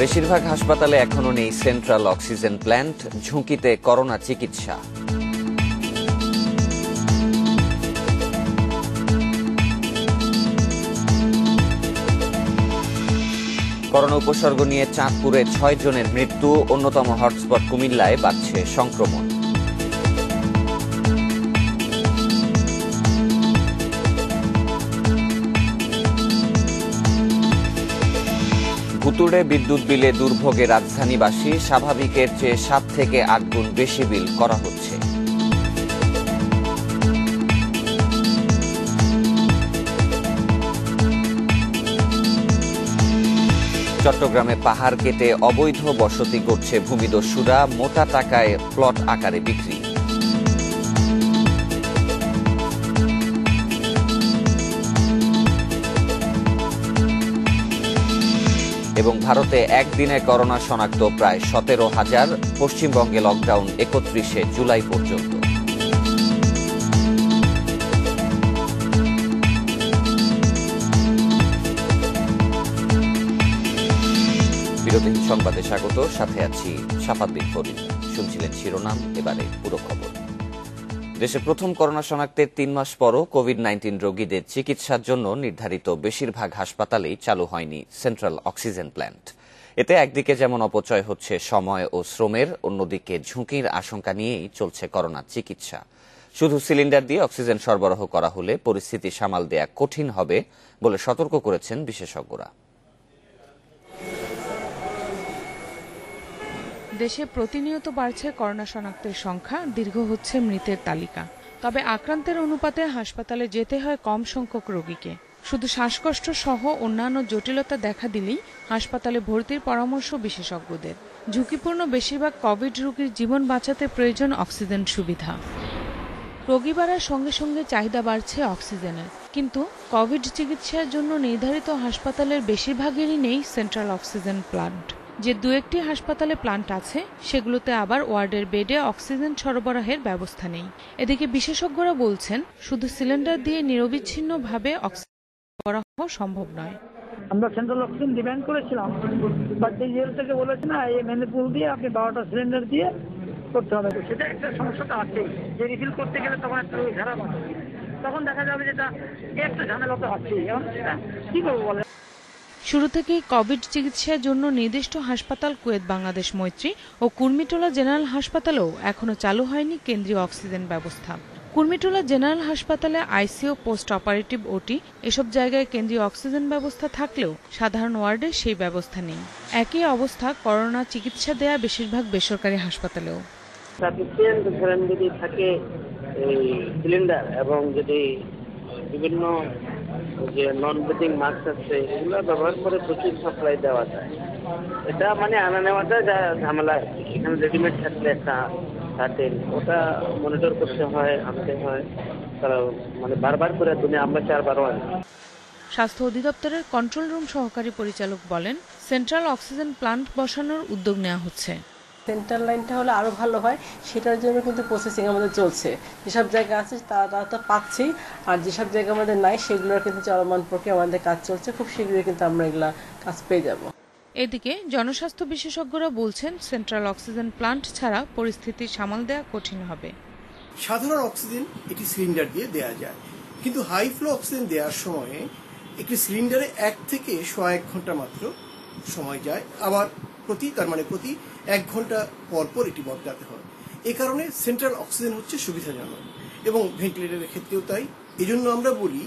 বেশিরভাগ হাসপাতালে এখনো নেই সেন্ট্রাল অক্সিজেন প্ল্যান্ট, ঝুঁকিতে করোনা চিকিৎসা। করোনা উপসর্গ নিয়ে চাঁদপুরে 6 জনের মৃত্যু, অন্যতম হটস্পট কুমিল্লায় বাড়ছে সংক্রমণ। ভুতুড়ে বিদ্যুৎ বিলে দুর্ভোগে রাজধানীবাসী, স্বাভাবিকের চেয়ে 7 থেকে 8 গুণ বেশি বিল করা হচ্ছে। চট্টগ্রামে পাহাড় কেটে অবৈধ বসতি করছে ভূমিদস্যুরা, মোটা টাকায় প্লট আকারে বিক্রি। এবং ভারতে একদিনে করোনা শনাক্ত প্রায় 17,000, পশ্চিমবঙ্গে লকডাউন 31শে জুলাই পর্যন্ত। বিরোধী সংবাদে স্বাগত, সাথে আছি শাফাত বিন ফরিদ। শুনছিলেন শিরোনাম, এবারে পুরো খবর। দেশে প্রথম করোনা শনাক্তের 3 মাস পরও কোভিড-19 রোগীদের চিকিৎসার জন্য নির্ধারিত বেশিরভাগ হাসপাতালেই চালু হয়নি সেন্ট্রাল অক্সিজেন প্ল্যান্ট। এতে একদিকে যেমন অপচয় হচ্ছে সময় ও শ্রমের, অন্যদিকে ঝুঁকির আশঙ্কা নিয়েই চলছে করোনা চিকিৎসা। শুধু সিলিন্ডার দিয়ে অক্সিজেন সরবরাহ করা হলে পরিস্থিতি সামাল দেয়া কঠিন হবে বলে সতর্ক করেছেন বিশেষজ্ঞরা। দেশে প্রতিনিয়ত বাড়ছে করোনা শনাক্তের সংখ্যা, দীর্ঘ হচ্ছে মৃতের তালিকা। তবে আক্রান্তের অনুপাতে হাসপাতালে যেতে হয় কম সংখ্যক রোগীকে। শুধু শ্বাসকষ্ট সহ অন্যান্য জটিলতা দেখা দিলেই হাসপাতালে ভর্তির পরামর্শ বিশেষজ্ঞদের। ঝুঁকিপূর্ণ বেশিরভাগ কোভিড রোগীর জীবন বাঁচাতে প্রয়োজন অক্সিজেন সুবিধা। রোগী বাড়ার সঙ্গে সঙ্গে চাহিদা বাড়ছে অক্সিজেনের, কিন্তু কোভিড চিকিৎসার জন্য নির্ধারিত হাসপাতালের বেশিরভাগেরই নেই সেন্ট্রাল অক্সিজেন প্ল্যান্ট। যে 2-1টি হাসপাতালে প্ল্যান্ট আছে, সেগুলোতে আবার ওয়ার্ডের বেডে অক্সিজেন সরবরাহের ব্যবস্থা নেই। এদিকে বিশেষজ্ঞরা বলছেন, শুধু সিলিন্ডার দিয়ে নিরবিচ্ছিন্নভাবে অক্সিজেন সরবরাহ সম্ভব নয়। আমরা সেন্ট্রাল অক্সিজেন ডিমান্ড করেছিলাম, বাট জেল থেকে বলেছে না, এই ম্যানিপুল দিয়ে আপনি 12টা সিলিন্ডার দিয়ে করতে হবে। সেটা একটা সমস্যাটা আছে, যে রিফিল করতে গেলে তখন একটা ঝাড়া পাবে, তখন দেখা যাবে যেটা একটা ঝামেলা তো আছে। এখন সেটা কি করবো বলে। শুরু থেকেই কোভিড চিকিৎসার জন্য নির্দিষ্ট হাসপাতাল কুয়েত বাংলাদেশ মৈত্রী ও কুর্মিটোলা জেনারেল হাসপাতালেও এখনো চালু হয়নি কেন্দ্রীয় অক্সিজেন ব্যবস্থা। কুর্মিটোলা জেনারেল হাসপাতালে আইসিইউ, পোস্ট অপারেটিভ ওটি এসব জায়গায় কেন্দ্রীয় অক্সিজেন ব্যবস্থা থাকলেও সাধারণ ওয়ার্ডে সেই ব্যবস্থা নেই। একই অবস্থা করোনা চিকিৎসা দেয়া বেশিরভাগ বেসরকারি হাসপাতালেও। যদি থাকে সিলিন্ডার এবং যদি বিভিন্ন যে নন ব্রিথিং মাস্ক আছে, এগুলো ব্যবহার করে প্রচুর সাপ্লাই দেওয়া যায়। এটা মানে আনা নেওয়াটা যা ঝামেলা, এখানে রেডিমেড থাকলে একটা সার্টেন ওটা মনিটর করতে হয়, আনতে হয়, তারা মানে বারবার করে দিনে আমরা 4-12 আনি। স্বাস্থ্য অধিদপ্তরের কন্ট্রোল রুম সহকারী পরিচালক বলেন, সেন্ট্রাল অক্সিজেন প্ল্যান্ট বসানোর উদ্যোগ নেওয়া হচ্ছে। সেন্ট্রাল লাইনটা হলে আরো ভালো হয়, সেটার জন্য কিন্তু প্রসেসিং আমাদের চলছে। যেসব জায়গা আছে তারা তো পাচ্ছি, আর যেসব জায়গা আমাদের নাই সেগুলোর কিন্তু চলমান প্রক্রিয়া আমাদের কাজ চলছে। খুব শীঘ্রই কিন্তু আমরা এগুলা কাজ পেয়ে যাব। এদিকে জনস্বাস্থ্য বিশেষজ্ঞরা বলছেন, সেন্ট্রাল অক্সিজেন প্ল্যান্ট ছাড়া পরিস্থিতি সামাল দেওয়া কঠিন হবে। সাধারণ অক্সিজেন একটি সিলিন্ডার দিয়ে দেওয়া যায়, কিন্তু হাই ফ্লো অক্সিজেন দেওয়ার সময় একটি সিলিন্ডারে 1 থেকে 1 ঘন্টা মাত্র সময় যায়, আবার প্রতি 1 ঘন্টা পর পর এটি বদলাতে হয়। এ কারণে সেন্ট্রাল অক্সিজেন হচ্ছে সুবিধাজনক, এবং ভেন্টিলেটরের ক্ষেত্রেও তাই। এজন্য আমরা বলি,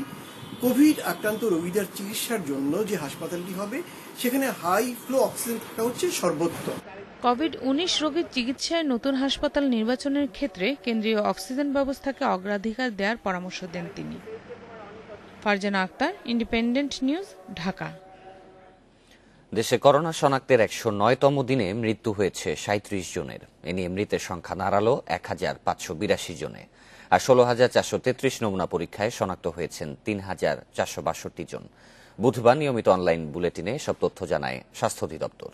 কোভিড আক্রান্ত রোগীদের চিকিৎসার জন্য যে হাসপাতালটি হবে, সেখানে হাই ফ্লো অক্সিজেন থাকা হচ্ছে সর্বোত্তম। কোভিড-19 রোগীর চিকিৎসায় নতুন হাসপাতাল নির্বাচনের ক্ষেত্রে কেন্দ্রীয় অক্সিজেন ব্যবস্থাকে অগ্রাধিকার দেওয়ার পরামর্শ দেন তিনি। Farzana Akter, Independent news, Dhaka. দেশে করোনা শনাক্তের 109তম দিনে মৃত্যু হয়েছে 37 জনের। এ নিয়ে মৃতের সংখ্যা দাঁড়ালো 1582 জনে। আর 16,433 নমুনা পরীক্ষায় শনাক্ত হয়েছেন 3,462 জন। বুধবার নিয়মিত অনলাইন বুলেটিনে সব তথ্য জানায় স্বাস্থ্য অধিদপ্তর।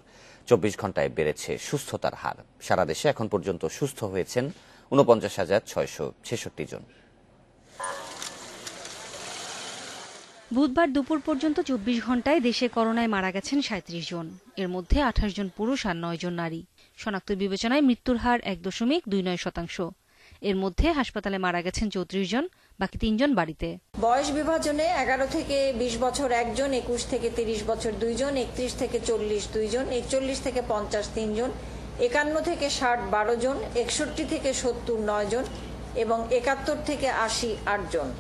24 ঘন্টায় বেড়েছে সুস্থতার হার। সারা দেশে এখন পর্যন্ত সুস্থ হয়েছেন 49,666 জন। বুধবার দুপুর পর্যন্ত ২৪ ঘন্টায় দেশে করোনায় মারা গেছেন ৩৭ জন। এর মধ্যে ২৮ জন পুরুষ আর ৯ জন নারী। শনাক্ত বিবেচনায় মৃত্যুর হার ১.29%। এর মধ্যে হাসপাতালে মারা গেছেন ৩৪ জন, বাকি ৩ জন বাড়িতে। বয়স বিভাজনে ১১ থেকে ২০ বছর ১ জন, ২১ থেকে ৩০ বছর ২ জন, ৩১ থেকে ৪০ ২ জন, ৪১ থেকে ৫০ ৩ জন, ৫১ থেকে ৬০ ১২ জন, ৬১ থেকে ৭০ ৯ জন এবং ৭১ থেকে ৮০ ৮ জন।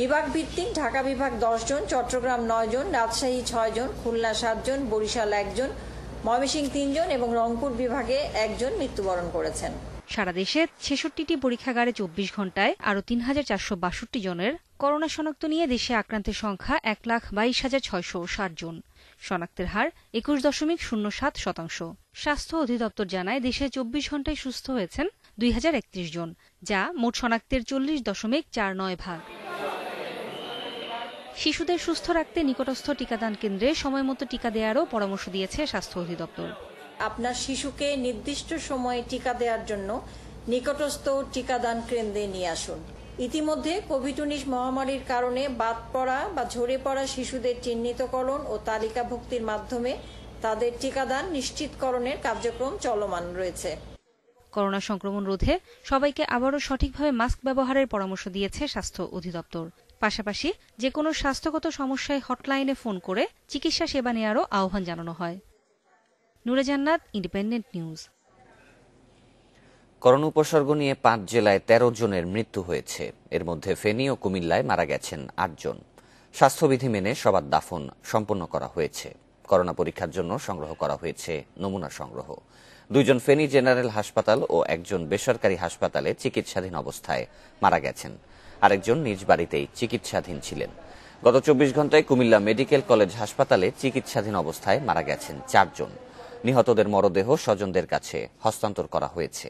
বিভাগ ভিত্তিক ঢাকা বিভাগ ১০ জন, চট্টগ্রাম ৯ জন, রাজশাহী ৬ জন, খুলনা ৭ জন, বরিশাল ১ জন, ময়মনসিংহ ৩ জন এবং রংপুর বিভাগে ১ জন মৃত্যুবরণ করেছেন। সারা দেশে ৬৬টি পরীক্ষাগারে ২৪ ঘন্টায় আরও ৩,৪৬২ জনের করোনা শনাক্ত নিয়ে দেশে আক্রান্তের সংখ্যা ১,২২,৬৬০ জন। শনাক্তের হার ২১.০৭%। স্বাস্থ্য অধিদপ্তর জানায় দেশে ২৪ ঘন্টায় সুস্থ হয়েছেন ২,০৩১ জন, যা মোট শনাক্তের ৪০.৪৯%। শিশুদের সুস্থ রাখতে নিকটস্থ টিকাদান কেন্দ্রে সময়মতো টিকা দেওয়ারও পরামর্শ দিয়েছে স্বাস্থ্য অধিদপ্তর। আপনার শিশুকে নির্দিষ্ট সময়ে টিকা দেওয়ার জন্য নিকটস্থ টিকাদান কেন্দ্রে নিয়ে আসুন। ইতিমধ্যে কোভিড-১৯ মহামারীর কারণে বাদ পড়া বা ঝরে পড়া শিশুদের চিহ্নিতকরণ ও তালিকাভুক্তির মাধ্যমে তাদের টিকাদান নিশ্চিতকরণের কার্যক্রম চলমান রয়েছে। করোনা সংক্রমণ রোধে সবাইকে আবারও সঠিকভাবে মাস্ক ব্যবহারের পরামর্শ দিয়েছে স্বাস্থ্য অধিদপ্তর। পাশাপাশি যে কোনো স্বাস্থ্যগত সমস্যায় হটলাইনে ফোন করে চিকিৎসা সেবা নেওয়ারও আহ্বান জানানো হয়। নূরে জান্নাত, ইন্ডিপেন্ডেন্ট নিউজ। করোনা উপসর্গ নিয়ে ৫ জেলায় ১৩ জনের মৃত্যু হয়েছে। এর মধ্যে ফেনী ও কুমিল্লায় মারা গেছেন ৮ জন। স্বাস্থ্যবিধি মেনে সবার দাফন সম্পন্ন করা হয়েছে। করোনা পরীক্ষার জন্য সংগ্রহ করা হয়েছে নমুনা সংগ্রহ। ২ জন ফেনী জেনারেল হাসপাতাল ও একজন বেসরকারি হাসপাতালে চিকিৎসাধীন অবস্থায় মারা গেছেন। আরেকজন নিজ বাড়িতেই চিকিৎসাধীন ছিলেন। গত ২৪ ঘন্টায় কুমিল্লা মেডিকেল কলেজ হাসপাতালে চিকিৎসাধীন অবস্থায় মারা গেছেন ৪ জন। নিহতদের মরদেহ স্বজনদের কাছে হস্তান্তর করা হয়েছে।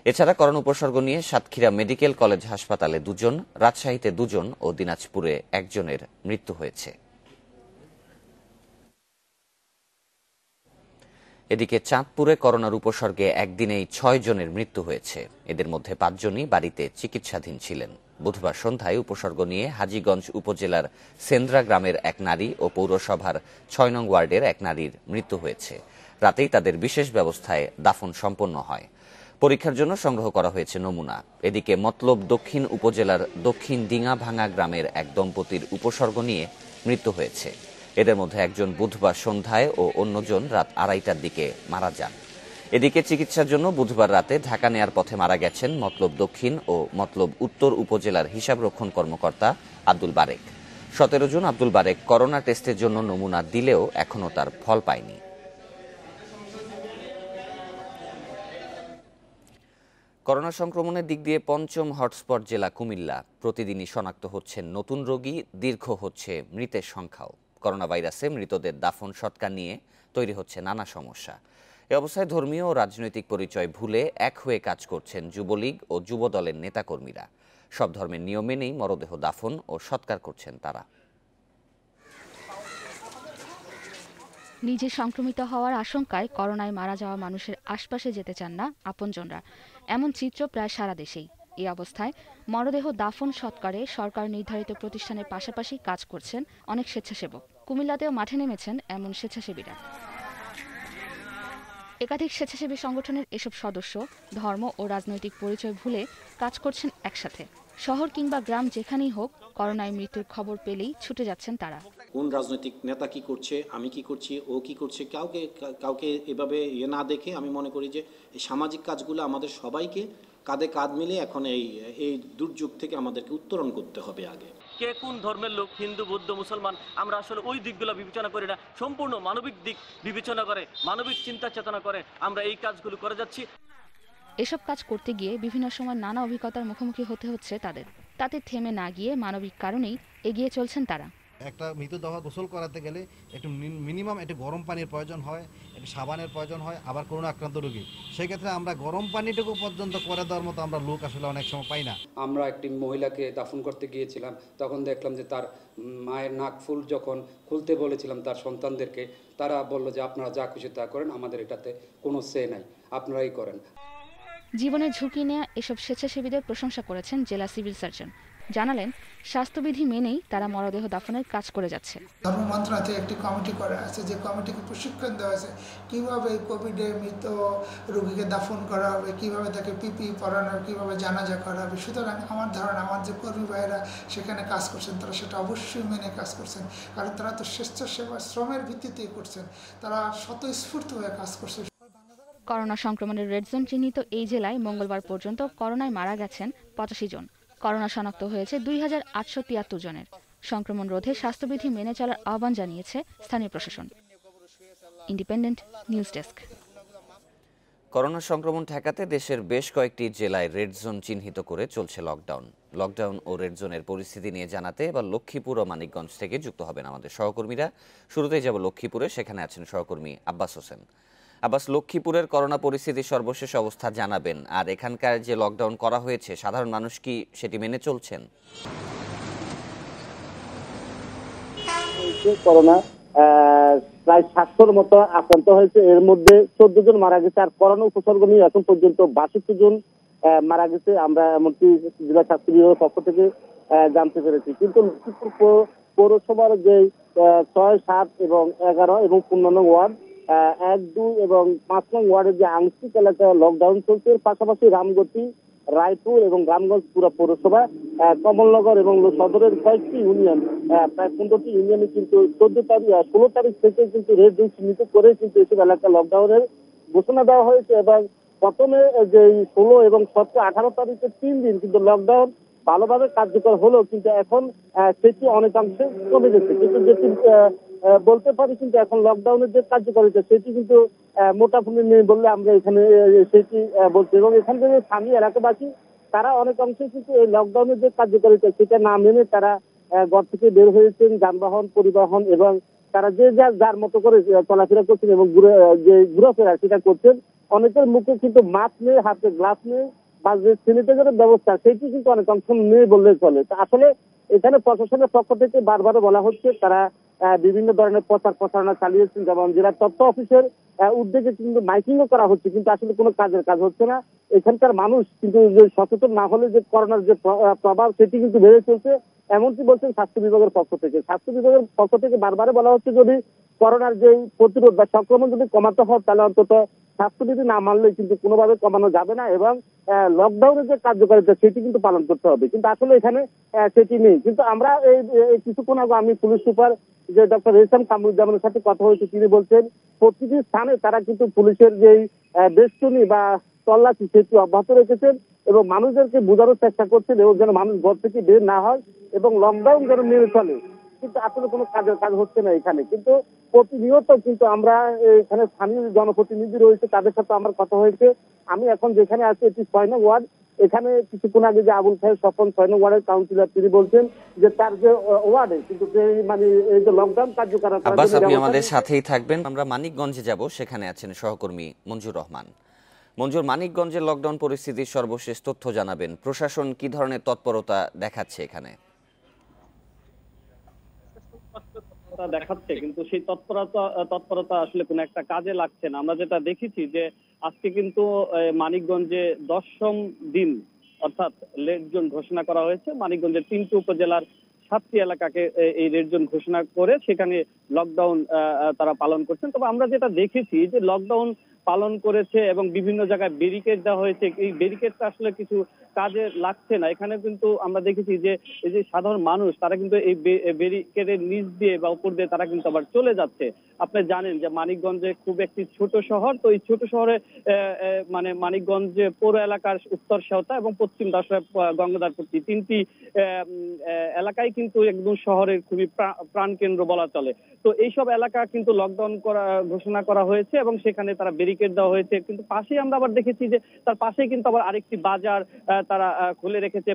এছাড়া করোনা উপসর্গ নিয়ে সাতক্ষীরা মেডিকেল কলেজ হাসপাতালে ২ জন, রাজশাহীতে ২ জন ও দিনাজপুরে ১ জনের মৃত্যু হয়েছে। এদিকে চাঁদপুরে করোনার উপসর্গে একদিনেই ৬ জনের মৃত্যু হয়েছে। এদের মধ্যে ৫ জনই বাড়িতে চিকিৎসাধীন ছিলেন। বুধবার সন্ধ্যায় উপসর্গ নিয়ে হাজীগঞ্জ উপজেলার সেন্দ্রা গ্রামের এক নারী ও পৌরসভার ৬ নং ওয়ার্ডের এক নারীর মৃত্যু হয়েছে। রাতেই তাদের বিশেষ ব্যবস্থায় দাফন সম্পন্ন হয়। পরীক্ষার জন্য সংগ্রহ করা হয়েছে নমুনা। এদিকে মতলব দক্ষিণ উপজেলার দক্ষিণ ডিঙাভাঙা গ্রামের এক দম্পতির উপসর্গ নিয়ে মৃত্যু হয়েছে। এদের মধ্যে একজন বুধবার সন্ধ্যায় ও অন্যজন রাত ২:৩০টার দিকে মারা যান। এদিকে চিকিৎসার জন্য বুধবার রাতে ঢাকা নেয়ার পথে মারা গেছেন মতলব দক্ষিণ ও মতলব উত্তর উপজেলার হিসাবরক্ষণ কর্মকর্তা আব্দুল বারেক। ১৭ জন আব্দুল বারেক করোনা টেস্টের জন্য নমুনা দিলেও এখনও তার ফল পায়নি। করোনা সংক্রমণের দিক দিয়ে পঞ্চম হটস্পট জেলা কুমিল্লা। প্রতিদিনই শনাক্ত হচ্ছেন নতুন রোগী, দীর্ঘ হচ্ছে মৃতের সংখ্যাও। করোনা ভাইরাসে মৃতদের দাফন সৎকার নিয়ে তৈরি হচ্ছে নানা সমস্যা। এ অবস্থায় ধর্মীয় ও রাজনৈতিক পরিচয় ভুলে এক হয়ে কাজ করছেন যুবলীগ ও যুবদলের নেতাকর্মীরা। সব ধর্মের নিয়ম মেনেই মরদেহ দাফন ও সৎকার করছেন তারা। নিজে সংক্রমিত হওয়ার আশঙ্কায় করোনায় মারা যাওয়া মানুষের আশপাশে যেতে চান না আপনজনরা। এমন চিত্র প্রায় সারা দেশেই। এই অবস্থায় মরদেহ দাফন সৎকারে সরকার নির্ধারিত প্রতিষ্ঠানের পাশাপাশি কাজ করছেন অনেক স্বেচ্ছাসেবক। কুমিল্লাতেও মাঠে নেমেছেন এমন স্বেচ্ছাসেবীরা। একাধিক স্বেচ্ছাসেবী সংগঠনের এসব সদস্য ধর্ম ও রাজনৈতিক পরিচয় ভুলে কাজ করছেন একসাথে। শহর কিংবা গ্রাম যেখানেই হোক, করোনায় মৃত্যুর খবর পেলেই ছুটে যাচ্ছেন তারা। কোন রাজনৈতিক নেতা কি করছে, আমি কি করছি, ও কি করছে, কাউকে এভাবে না দেখে আমি মনে করি যে এই সামাজিক কাজগুলো আমাদের সবাইকে কাঁধে কাঁধ মিলে এখন এই দুর্যোগ থেকে আমাদেরকে উত্তরণ করতে হবে। আগে কে কোন ধর্মের লোক, হিন্দু, বৌদ্ধ, মুসলমান, আমরা আসলে ওই দিকগুলো বিবেচনা করি না। সম্পূর্ণ মানবিক দিক বিবেচনা করে, মানবিক চিন্তা চেতনা করে আমরা এই কাজগুলো করে যাচ্ছি। এসব কাজ করতে গিয়ে বিভিন্ন সময় নানা অভিজ্ঞতার মুখোমুখি হতে হচ্ছে তাদের। তাতে থেমে না গিয়ে মানবিক কারণেই এগিয়ে চলছেন তারা। একটা মৃতদেহ গোসল করাতে গেলে একটু মিনিমাম একটু গরম পানির প্রয়োজন হয়, একটু সাবানের প্রয়োজন হয়। আবার করোনা আক্রান্ত রোগী, সেক্ষেত্রে আমরা গরম পানিটুকু পর্যন্ত করে দেওয়ার মতো আমরা লোক আসলে অনেক সময় পাই না। আমরা একটি মহিলাকে দাফন করতে গিয়েছিলাম, তখন দেখলাম যে তার মায়ের নাক ফুল যখন খুলতে বলেছিলাম তার সন্তানদেরকে, তারা বলল যে আপনারা যা খুশি তা করেন, আমাদের এটাতে কোনো সে নাই, আপনারাই করেন। জীবনের ঝুঁকি নেওয়া এসব স্বেচ্ছাসেবীদের প্রশংসা করেছেন জেলা সিভিল সার্জন। জানালেন স্বাস্থ্যবিধি মেনেই তারা মরদেহ দাফনের কাজ করে যাচ্ছে। ধর্ম মন্ত্রণালয় থেকে একটি কমিটি করা আছে, যে কমিটিকে প্রশিক্ষণ দেওয়া আছে কীভাবে কোভিডে মৃত রোগীকে দাফন করা হবে, কীভাবে তাকে পিপি পরানো হবে, কীভাবে জানাজা করা হবে। সুতরাং আমার ধারণা আমার যে কর্মী ভাইয়েরা সেখানে কাজ করছেন তারা সেটা অবশ্যই মেনে কাজ করছেন, কারণ তারা তো স্বেচ্ছাসেবা শ্রমের ভিত্তিতেই করছেন, তারা স্বতঃস্ফূর্তভাবে কাজ করছে। করোনা সংক্রমণের রেড জোন চিহ্নিত এই জেলায় মঙ্গলবার পর্যন্ত করোনায় মারা গেছেন 85 জন। করোনা শনাক্ত হয়েছে 2873 জনের। সংক্রমণ রোধে স্বাস্থ্যবিধি মেনে চলার আহ্বান জানিয়েছে স্থানীয় প্রশাসন। Independent news desk. করোনা সংক্রমণ ঠেকাতে দেশের বেশ কয়েকটি জেলায় রেড জোন চিহ্নিত করে চলছে লকডাউন ও রেড জোনের পরিস্থিতি নিয়ে জানাতে এবার লক্ষ্মীপুর ও মানিকগঞ্জ থেকে যুক্ত হবেন আমাদের সহকর্মীরা। শুরুতেই যাব লক্ষ্মীপুরে, সেখানে আছেন সহকর্মী আব্বাস হোসেন। আব্বাস, লক্ষ্মীপুরের করোনা পরিস্থিতির সর্বশেষ অবস্থা জানাবেন, আর এখানকার যে লকডাউন করা হয়েছে সাধারণ মানুষ কি সেটি মেনে চলছেন? করোনা প্রায় 700-র মতো আক্রান্ত হয়েছে, এর মধ্যে 14 জন মারা গেছে, আর করোনা উপসর্গ নিয়ে এখন পর্যন্ত 62 জন মারা গেছে। আমরা এমনকি জেলা স্বাস্থ্য বিভাগের পক্ষ থেকে জানতে পেরেছি। কিন্তু লক্ষ্মীপুর পৌরসভার যে 6, 7 এবং 11 এবং 15 নং ওয়ার্ড, 1, 2 এবং 5 নং ওয়ার্ডের যে আংশিক এলাকায় লকডাউন চলছে, এর পাশাপাশি রামগতি, রায়পুর এবং রামগঞ্জ পুরো পৌরসভা, কমলনগর এবং সদরের কয়েকটি ইউনিয়ন, প্রায় 15টি ইউনিয়নে কিন্তু 16 তারিখ থেকে কিন্তু রেড জোন চিহ্নিত করে কিন্তু এসব এলাকা লকডাউনের ঘোষণা দেওয়া হয়েছে। এবং প্রথমে যে 16 এবং 17, 18 তারিখে 3 দিন কিন্তু লকডাউন ভালোভাবে কার্যকর হলো, কিন্তু এখন সেটি অনেকাংশে কমে গেছে। কিন্তু যেটি বলতে পারি কিন্তু এখন লকডাউনের যে কার্যকারিতা সেটি কিন্তু মোটামুটি নেই বললে আমরা এখানে সেটি বলছি। এবং এখান থেকে স্থানীয় এলাকাবাসী তারা অনেক অংশে কিন্তু এই লকডাউনের যে কার্যকারিতা সেটা না মেনে তারা ঘর থেকে বের হয়েছেন, যানবাহন পরিবহন এবং তারা যে যার মতো করে চলাফেরা করছেন এবং যে ঘোরাফেরা সেটা করছেন। অনেকের মুখে কিন্তু মাস্ক নেই, হাতে গ্লাস নেই, বা যে স্যানিটাইজারের ব্যবস্থা সেটি কিন্তু অনেক অংশ নেই বললে চলে। আসলে এখানে প্রশাসনের পক্ষ থেকে বারবার বলা হচ্ছে তারা বিভিন্ন ধরনের প্রচার প্রচারণা চালিয়েছেন, যেমন জেলা তথ্য অফিসের উদ্যোগে কিন্তু মাইকিংও করা হচ্ছে, কিন্তু আসলে কোনো কাজ হচ্ছে না। এখানকার মানুষ কিন্তু যে সচেতন না হলে যে করোনার যে প্রভাব সেটি কিন্তু বেড়ে চলছে, এমনকি বলছেন স্বাস্থ্য বিভাগের পক্ষ থেকে। স্বাস্থ্য বিভাগের পক্ষ থেকে বারবার বলা হচ্ছে যদি করোনার যে প্রতিরোধ বা সংক্রমণ যদি কমাতে হয় তাহলে অন্তত স্বাস্থ্যবিধি না মানলে কিন্তু কোনোভাবে কমানো যাবে না, এবং লকডাউনের যে কার্যকারিতা সেটি কিন্তু পালন করতে হবে। কিন্তু আসলে এখানে সেটি নেই। কিন্তু আমরা এই কিছুক্ষণ আগে আমি পুলিশ সুপার যে ডক্টর রেশম কামরুজ্জামানের সাথে কথা হয়েছে, তিনি বলছেন প্রতিটি স্থানে তারা কিন্তু পুলিশের যে বেষ্টনী বা তল্লাশি সেটি অব্যাহত রেখেছেন এবং মানুষদেরকে বোঝানোর চেষ্টা করছেন এবং যেন মানুষ ঘর থেকে বের না হয় এবং লকডাউন যেন মেনে চলে। কিন্তু আসলে কোনো কাজ হচ্ছে না এখানে। কিন্তু প্রতিনিয়ত কিন্তু আমরা এখানে স্থানীয় জনপ্রতিনিধি রয়েছে, তাদের সাথে আমার কথা হয়েছে। আমি এখন যেখানে আছি এটি 6 নং ওয়ার্ড। এখানে কিছুক্ষণ আগে যে আবুল খায়ের স্বপন 6 নং ওয়ার্ডের কাউন্সিলর, তিনি বলছেন যে তার যে ওয়ার্ডে কিন্তু মানে এই যে লকডাউন কার্যকর। আব্বাস, আপনি আমাদের সাথেই থাকবেন। আমরা মানিকগঞ্জে যাব, সেখানে আছেন সহকর্মী মঞ্জুর রহমান। মঞ্জুর, মানিকগঞ্জের লকডাউন পরিস্থিতির সর্বশেষ তথ্য জানাবেন। প্রশাসন কি ধরনের তৎপরতা দেখাচ্ছে এখানে? দেখাচ্ছে কিন্তু সেই তৎপরতা আসলে কোনো একটা কাজে লাগছে না। আমরা যেটা দেখেছি যে আজকে কিন্তু মানিকগঞ্জে 10ম দিন অর্থাৎ রেড জোন ঘোষণা করা হয়েছে। মানিকগঞ্জের 3টি উপজেলার 7টি এলাকাকে এই রেড জোন ঘোষণা করে সেখানে লকডাউন তারা পালন করছেন। তবে আমরা যেটা দেখেছি যে লকডাউন পালন করেছে এবং বিভিন্ন জায়গায় ব্যারিকেড দেওয়া হয়েছে, এই ব্যারিকেডটা আসলে কিছু কাজে লাগছে না। এখানে কিন্তু আমরা দেখেছি যে এই যে সাধারণ মানুষ তারা কিন্তু এই ব্যারিকেডের নিচ দিয়ে বা উপর দিয়ে তারা কিন্তু আবার চলে যাচ্ছে। আপনি জানেন যে মানিকগঞ্জে খুব একটি ছোট শহর, তো এই ছোট শহরে মানে মানিকগঞ্জে পৌর এলাকার উত্তর সেওতা এবং পশ্চিম দাসরা গঙ্গাধারপট্টি 3টি এলাকায় কিন্তু একদম শহরের খুবই প্রাণকেন্দ্র বলা চলে। তো এইসব এলাকা কিন্তু লকডাউন ঘোষণা করা হয়েছে এবং সেখানে তারা ব্যারিকেড দেওয়া হয়েছে। কিন্তু পাশেই আমরা আবার দেখেছি যে তার পাশেই কিন্তু আবার আরেকটি বাজার তারা খুলে রেখেছে।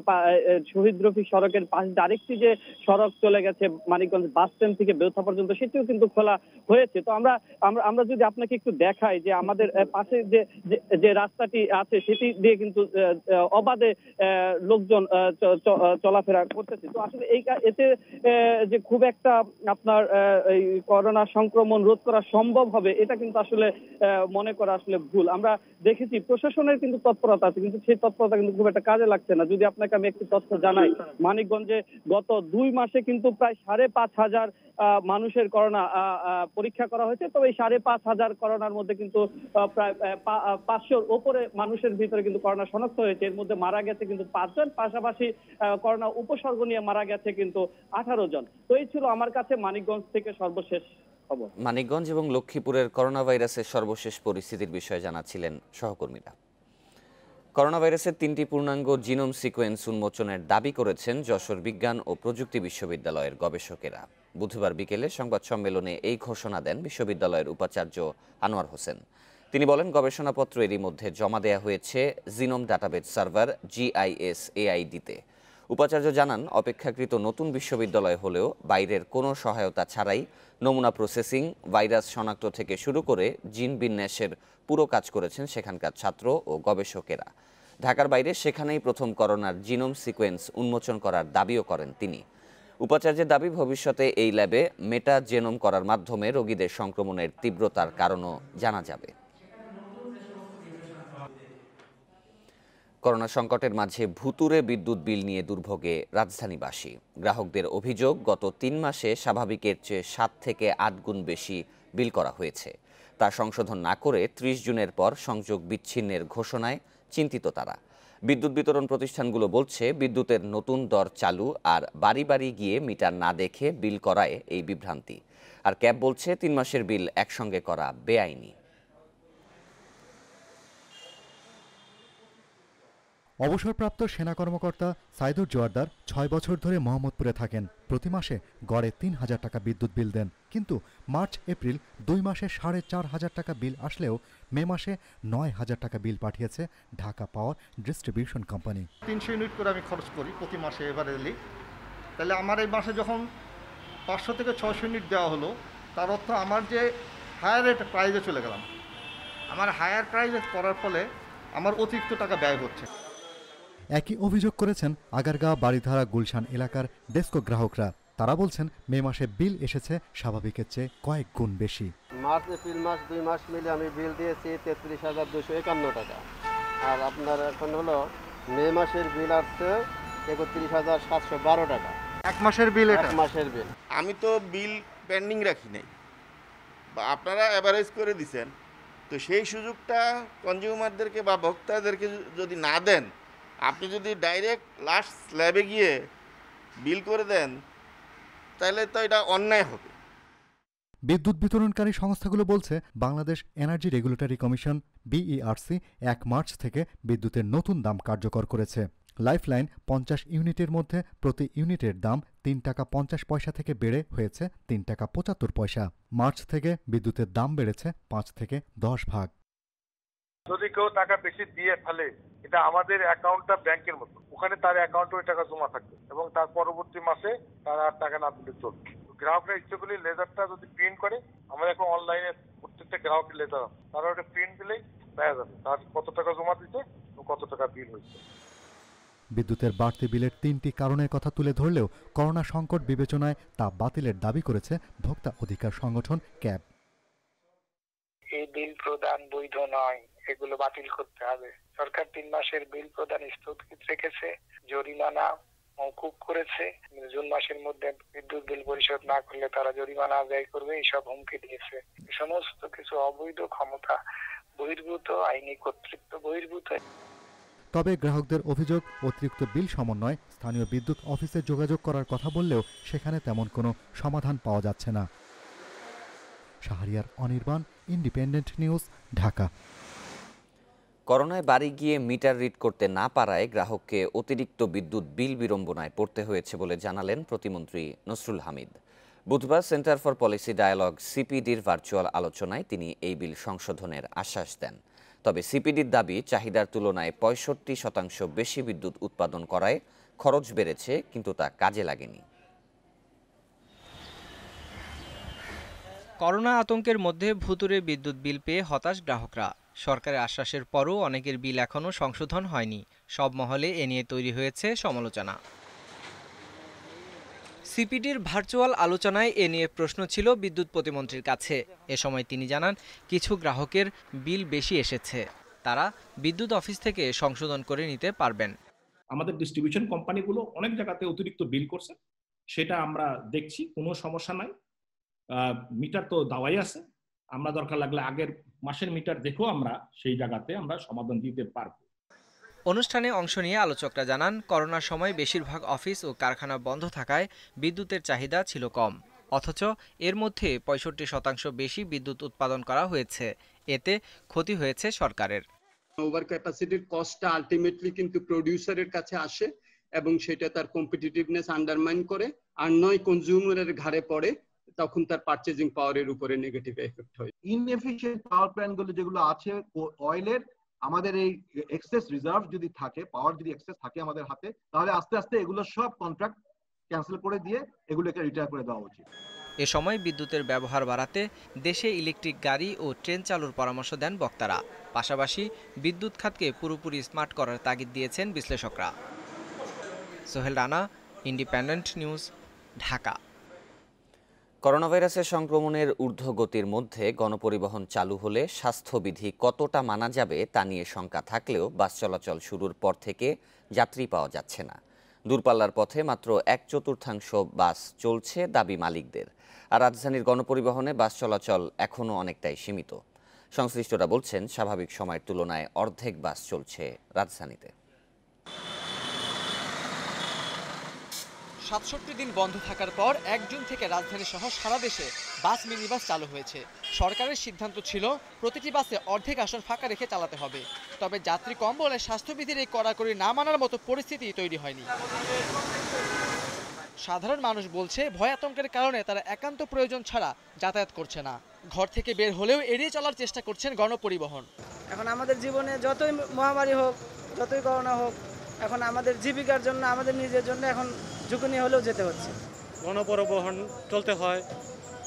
শহীদ রফি সড়কের পাশে আরেকটি যে সড়ক চলে গেছে মানিকগঞ্জ বাস স্ট্যান্ড থেকে বেউথা পর্যন্ত, সেটিও কিন্তু খোলা হয়েছে। তো আমরা যদি আপনাকে একটু দেখাই যে আমাদের পাশে যে রাস্তাটি আছে সেটি দিয়ে কিন্তু অবাধে লোকজন চলাফেরা করতেছে। তো আসলে এতে যে খুব একটা আপনার এই করোনা সংক্রমণ রোধ করা সম্ভব হবে এটা কিন্তু আসলে মনে করা আসলে ভুল। আমরা দেখেছি প্রশাসনের কিন্তু তৎপরতা আছে, কিন্তু সেই তৎপরতা কিন্তু খুব একটা একটা কাজে লাগছে না। যদি আপনাকে আমি একটি তথ্য জানাই, মানিকগঞ্জে গত 2 মাসে কিন্তু প্রায় 5,500 মানুষের করোনা পরীক্ষা করা হয়েছে। তবে এই 5,500 করোনার মধ্যে কিন্তু প্রায় 500-র উপরে মানুষের ভিতরে কিন্তু করোনা শনাক্ত হয়েছে। এর মধ্যে মারা গেছে কিন্তু 5 জন, পাশাপাশি করোনা উপসর্গ নিয়ে মারা গেছে কিন্তু 18 জন। তো এই ছিল আমার কাছে মানিকগঞ্জ থেকে সর্বশেষ খবর। মানিকগঞ্জ এবং লক্ষ্মীপুরের করোনা ভাইরাসের সর্বশেষ পরিস্থিতির বিষয়ে জানাচ্ছিলেন সহকর্মীরা। করোনা ভাইরাসের 3টি পূর্ণাঙ্গ জিনোম সিকোয়েন্স উন্মোচনের দাবি করেছেন যশোর বিজ্ঞান ও প্রযুক্তি বিশ্ববিদ্যালয়ের গবেষকেরা। বুধবার বিকেলে সংবাদ সম্মেলনে এই ঘোষণা দেন বিশ্ববিদ্যালয়ের উপাচার্য আনোয়ার হোসেন। তিনি বলেন, গবেষণাপত্র এরই মধ্যে জমা দেয়া হয়েছে জিনোম ডাটাবেজ সার্ভার GIS-AID-তে। উপাচার্য জানান, অপেক্ষাকৃত নতুন বিশ্ববিদ্যালয় হলেও বাইরের কোনো সহায়তা ছাড়াই নমুনা প্রসেসিং, ভাইরাস শনাক্ত থেকে শুরু করে জিন বিন্যাসের পুরো কাজ করেছেন সেখানকার ছাত্র ও গবেষকেরা। ঢাকার বাইরে সেখানেই প্রথম করোনার জিনোম সিকোয়েন্স উন্মোচন করার দাবিও করেন তিনি। উপাচার্যের দাবি, ভবিষ্যতে এই ল্যাবে মেটা জেনোম করার মাধ্যমে রোগীদের সংক্রমণের তীব্রতার কারণও জানা যাবে। করোনা সংকটের মাঝে ভুতুড়ে বিদ্যুৎ বিল নিয়ে দুর্ভোগে রাজধানীবাসী। গ্রাহকদের অভিযোগ, গত 3 মাসে স্বাভাবিকের চেয়ে 7 থেকে 8 গুণ বেশি বিল করা হয়েছে। তা সংশোধন না করে 30 জুনের পর সংযোগ বিচ্ছিন্নের ঘোষণায় চিন্তিত তারা। বিদ্যুৎ বিতরণ প্রতিষ্ঠানগুলো বলছে, বিদ্যুতের নতুন দর চালু আর বাড়ি বাড়ি গিয়ে মিটার না দেখে বিল করায় এই বিভ্রান্তি। আর ক্যাব বলছে 3 মাসের বিল একসঙ্গে করা বেআইনি। অবসরপ্রাপ্ত সেনা কর্মকর্তা সাইদুর জোয়ারদার 6 বছর ধরে মোহাম্মদপুরে থাকেন। প্রতি মাসে গড়ে 3,000 টাকা বিদ্যুৎ বিল দেন। কিন্তু মার্চ এপ্রিল 2 মাসে 4,500 টাকা বিল আসলেও মে মাসে 9,000 টাকা বিল পাঠিয়েছে Dhaka power distribution company. 300 unit করে আমি খরচ করি প্রতি মাসে এভারেজলি। তাহলে আমার এই মাসে যখন 500 থেকে 600 ইউনিট দেওয়া হলো, তার অর্থ আমার যে হায়ার রেট প্রাইজে চলে গেলাম। আমার হায়ার প্রাইজে করার ফলে আমার অতিরিক্ত টাকা ব্যয় হচ্ছে। একই অভিযোগ করেছেন আগারগাঁও, বাড়িধারা, গুলশান এলাকার ডেস্কো গ্রাহকরা। তারা বলছেন, মে মাসে বিল এসেছে স্বাভাবিকের চেয়ে কয়েক গুণ বেশি। মার্চ এপ্রিল মাস 2 মাস মিলে আমি বিল দিয়েছি 33,251 টাকা। আর আপনার এখন হলো মে মাসের বিল আসছে 31,712 টাকা। এক মাসের বিল? এক মাসের বিল। আমি তো বিল পেন্ডিং রাখি নাই, বা আপনারা অ্যাভারেজ করে দিছেন, তো সেই সুযোগটা কনজিউমারদেরকে বা ভোক্তাদেরকে যদি না দেন, আপনি যদি ডাইরেক্ট লাস্ট স্ল্যাবে গিয়ে বিল করে দেন, তাহলে তো এটা অন্যায় হবে। বিদ্যুৎ বিতরণকারী সংস্থাগুলো বলছে, Bangladesh energy regulatory commission BERC 1 March থেকে বিদ্যুতের নতুন দাম কার্যকর করেছে। লাইফলাইন 50 ইউনিটের মধ্যে প্রতি ইউনিটের দাম 3 টাকা 50 পয়সা থেকে বেড়ে হয়েছে 3 টাকা 75 পয়সা। মার্চ থেকে বিদ্যুতের দাম বেড়েছে 5 থেকে 10 ভাগ। যদি কেউ টাকা বেশি দিয়ে ফেলে, এটা আমাদের অ্যাকাউন্টটা ব্যাংকের মতো, ওখানে তার অ্যাকাউন্টে ওই টাকা জমা থাকবে এবং তার পরবর্তী মাসে তার আর টাকা না দিলে চলবে। গ্রাহকরা ইচ্ছে করলে লেজারটা যদি প্রিন্ট করে, আমরা এখন অনলাইনে প্রত্যেকটা গ্রাহকের লেজার, তারা ওটা প্রিন্ট দিলেই দেখা যাবে তার কত টাকা জমা দিতে এবং কত টাকা বিল হয়েছে। বিদ্যুতের বাড়তি বিলের 3টি কারণের কথা তুলে ধরলেও করোনা সংকট বিবেচনায় তা বাতিলের দাবি করেছে ভোক্তা অধিকার সংগঠন ক্যাব। এই বিল প্রদান বৈধ নয়, এগুলো বাতিল করতে হবে। সরকার 3 মাসের বিল প্রদান স্থগিত রেখেছে, জরিমানা মওকুফ করেছে। জুন মাসের মধ্যে বিদ্যুৎ বিল পরিশোধ না করলে তারা জরিমানা আদায় করবে, এইসব হুমকি দিয়েছে। সমস্ত কিছু অবৈধ, ক্ষমতা বহির্ভূত, আইনি কর্তৃত্ব বহির্ভূত। তবে গ্রাহকদের অভিযোগ, অতিরিক্ত বিল সমন্বয় স্থানীয় বিদ্যুৎ অফিসে যোগাযোগ করার কথা বললেও সেখানে তেমন কোনো সমাধান পাওয়া যাচ্ছে না। Shahriar Anirban, independent news, Dhaka. করোনায় বাড়ি গিয়ে মিটার রিড করতে না পারায় গ্রাহককে অতিরিক্ত বিদ্যুৎ বিল বিড়ম্বনায় পড়তে হয়েছে বলে জানালেন প্রতিমন্ত্রী নসরুল হামিদ। বুধবার সেন্টার ফর পলিসি ডায়ালগ CPDর ভার্চুয়াল আলোচনায় তিনি এই বিল সংশোধনের আশ্বাস দেন। তবে CPDর দাবি, চাহিদার তুলনায় 65% বেশি বিদ্যুৎ উৎপাদন করায় খরচ বেড়েছে, কিন্তু তা কাজে লাগেনি। করোনা আতঙ্কের মধ্যে ভুতুড়ে বিদ্যুৎ বিল পেয়ে হতাশ গ্রাহকরা। সরকারের আশ্বাসের পরও অনেকের বিল এখনও সংশোধন হয়নি। সব মহলে এ নিয়ে তৈরি হয়েছে সমালোচনা। CPDর ভার্চুয়াল আলোচনায় এ নিয়ে প্রশ্ন ছিল বিদ্যুৎ প্রতিমন্ত্রীর কাছে। এ সময় তিনি জানান, কিছু গ্রাহকের বিল বেশি এসেছে, তারা বিদ্যুৎ অফিস থেকে সংশোধন করে নিতে পারবেন। আমাদের ডিস্ট্রিবিউশন কোম্পানিগুলো অনেক জায়গাতে অতিরিক্ত বিল করছে, সেটা আমরা দেখছি, কোনো সমস্যা নাই। মিটার তো দেওয়াই আছে, আমরা দরকার লাগলে আগের মাসের মিটার দেখেও আমরা সেই জায়গাতে আমরা সমাধান দিতে পারবো। অনুষ্ঠানে অংশ নিয়ে আলোচকরা জানান, করোনার সময় বেশিরভাগ অফিস ও কারখানা বন্ধ থাকায় বিদ্যুতের চাহিদা ছিল কম, অথচ এর মধ্যে 65% বেশি বিদ্যুৎ উৎপাদন করা হয়েছে। এতে ক্ষতি হয়েছে সরকারের। ওভার ক্যাপাসিটির কস্টটা আলটিমেটলি কিন্তু প্রোডিউসারের কাছে আসে এবং সেটা তার কম্পিটিটিভনেস আন্ডারমাইন করে, আর নয় কনজিউমারের ঘাড়ে পড়ে, তখন তার পারচেজিং পাওয়ারের উপরে নেগেটিভ এফেক্ট হয়। ইনএফিশিয়েন্ট পাওয়ার প্ল্যান্টগুলো যেগুলো আছে অয়েলের, আমাদের এই এক্সেস রিজার্ভ যদি থাকে, পাওয়ার যদি এক্সেস থাকে আমাদের হাতে, তাহলে আস্তে আস্তে এগুলো সব কন্ট্রাক্ট ক্যান্সেল করে দিয়ে এগুলোকে রিটায়ার করে দেওয়া উচিত। এ সময় বিদ্যুতের ব্যবহার বাড়াতে দেশে ইলেকট্রিক গাড়ি ও ট্রেন চালুর পরামর্শ দেন বক্তারা। পাশাপাশি বিদ্যুৎ খাতকে পুরোপুরি স্মার্ট করার তাগিদ দিয়েছেন বিশ্লেষকরা। Sohel Rana, independent news, Dhaka. Corona ভাইরাসের সংক্রমণের ঊর্ধ্বগতির মধ্যে গণপরিবহন চালু হলে স্বাস্থ্যবিধি কতটা মানা যাবে তা নিয়ে শঙ্কা থাকলেও বাস চলাচল শুরুর পর থেকে যাত্রী পাওয়া যাচ্ছে না। দূরপাল্লার পথে মাত্র 1/4 বাস চলছে দাবি মালিকদের। আর রাজধানীর গণপরিবহনে বাস চলাচল এখনও অনেকটাই সীমিত। সংশ্লিষ্টরা বলছেন, স্বাভাবিক সময়ের তুলনায় অর্ধেক বাস চলছে রাজধানীতে। ৬৭ দিন বন্ধ থাকার পর ১ জুন থেকে রাজধানী সহ সারা দেশে বাস মিনিবাস চালু হয়েছে। সরকারের সিদ্ধান্ত ছিল প্রতিটি বাসে অর্ধেক আসন ফাঁকা রেখে চালাতে হবে। তবে যাত্রী কম বলে স্বাস্থ্যবিধির এই কড়াকড়ি না মানার মতো পরিস্থিতি তৈরি হয়নি। সাধারণ মানুষ বলছে, ভয় আতঙ্কের কারণে তারা একান্ত প্রয়োজন ছাড়া যাতায়াত করছে না। ঘর থেকে বের হলেও এড়িয়ে চলার চেষ্টা করছেন গণপরিবহন। এখন আমাদের জীবনে যতই মহামারী হোক, যতই করোনা হোক, এখন আমাদের জীবিকার জন্য, আমাদের নিজের জন্য এখন ঝুঁকি নিয়ে হলেও যেতে হচ্ছে। গণপরিবহন চলতে হয়,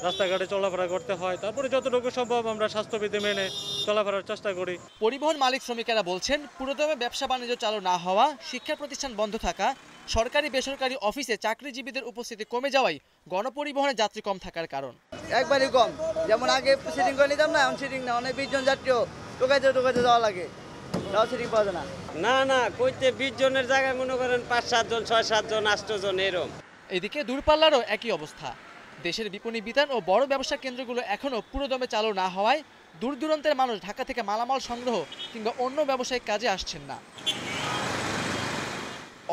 রাস্তাঘাটে চলাফেরা করতে হয়, তারপরে যতটুকু সম্ভব আমরা স্বাস্থ্যবিধি মেনে চলাফেরার চেষ্টা করি। পরিবহন মালিক শ্রমিকেরা বলছেন, পুরোদমে ব্যবসা বাণিজ্য চালু না হওয়া, শিক্ষা প্রতিষ্ঠান বন্ধ থাকা, সরকারি বেসরকারি অফিসে চাকরিজীবীদের উপস্থিতি কমে যাওয়াই গণপরিবহনে যাত্রী কম থাকার কারণ। একবারই কম, যেমন আগে সিটিং করে নিতাম না, এখন সিটিং না, অনেক 20 জন যাত্রীও টোকাইতে যাওয়া লাগে, তাও সিটিং পাওয়া যায় না। না কইতে 20 জনের জায়গায় মনে করেন 5-7 জন, 6-7 জন, 8 জন এরকম। এদিকে দূরপাল্লারও একই অবস্থা। দেশের বিপণী বিতান ও বড় ব্যবসা কেন্দ্রগুলো এখনও পুরোদমে চালু না হওয়ায় দূর দূরান্তের মানুষ ঢাকা থেকে মালামাল সংগ্রহ কিংবা অন্য ব্যবসায়িক কাজে আসছেন না।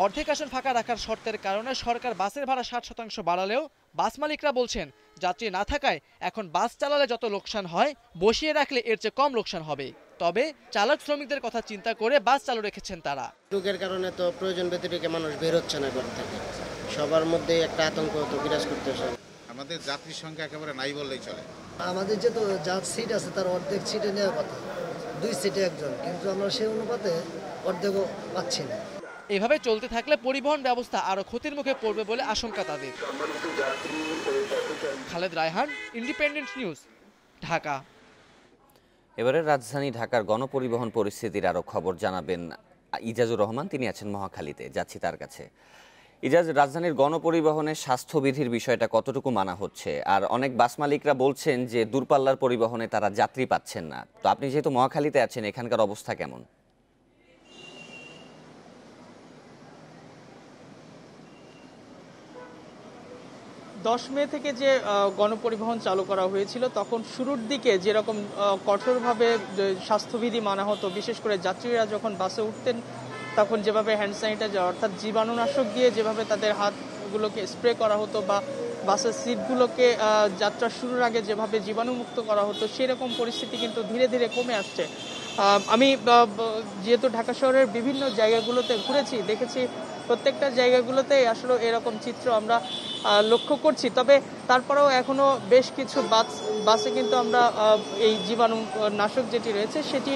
অর্ধেক আসন ফাঁকা রাখার শর্তের কারণে সরকার বাসের ভাড়া 60% বাড়ালেও বাস মালিকরা বলছেন, যাত্রী না থাকায় এখন বাস চালালে যত লোকসান হয়, বসিয়ে রাখলে এর চেয়ে কম লোকসান হবে। তবে চালক শ্রমিকদের কথা চিন্তা করে বাস চালু রেখেছেন তারা। রোগের কারণে তো প্রয়োজন ব্যতিরেকে মানুষ বের হচ্ছে না ঘর থেকে, সবার মধ্যে একটা আতঙ্ক তো বিরাজ করতেছে। আমাদের যাত্রীর সংখ্যা একেবারে নাই বললেই চলে। আমাদের যে তো যার সিট আছে তার অর্ধেক সিটে নেওয়ার কথা, 2 সিটে একজন, কিন্তু আমরা সেই অনুপাতে অর্ধেকও পাচ্ছি না। এভাবে চলতে থাকলে পরিবহন ব্যবস্থা আরো ক্ষতির মুখে পড়বে বলে আশঙ্কা তাদের। Khaled Raihan, independent news, Dhaka. এবারে রাজধানী ঢাকার গণপরিবহন পরিস্থিতির আরো খবর জানাবেন ইজাজুর রহমান, তিনি আছেন মহাখালীতে। যাচ্ছি তার কাছে। ইজাজ, রাজধানীর গণপরিবহনের স্বাস্থ্যবিধির বিষয়টা কতটুকু মানা হচ্ছে? আর অনেক বাস মালিকরা বলছেন যে দূরপাল্লার পরিবহনে তারা যাত্রী পাচ্ছেন না। তো আপনি যেহেতু মহাখালীতে আছেন, এখানকার অবস্থা কেমন? 10 মে থেকে যে গণপরিবহন চালু করা হয়েছিল, তখন শুরুর দিকে যেরকম কঠোরভাবে স্বাস্থ্যবিধি মানা হতো, বিশেষ করে যাত্রীরা যখন বাসে উঠতেন তখন যেভাবে হ্যান্ড স্যানিটাইজার অর্থাৎ জীবাণুনাশক দিয়ে যেভাবে তাদের হাতগুলোকে স্প্রে করা হতো, বা বাসের সিটগুলোকে যাত্রা শুরুর আগে যেভাবে জীবাণুমুক্ত করা হতো, সেরকম পরিস্থিতি কিন্তু ধীরে ধীরে কমে আসছে। আমি যেহেতু ঢাকা শহরের বিভিন্ন জায়গাগুলোতে ঘুরেছি, দেখেছি প্রত্যেকটা জায়গাগুলোতেই আসলে এরকম চিত্র আমরা লক্ষ্য করছি। তবে তারপরেও এখনো বেশ কিছু বাসে কিন্তু আমরা এই জীবাণু নাশক যেটি রয়েছে সেটি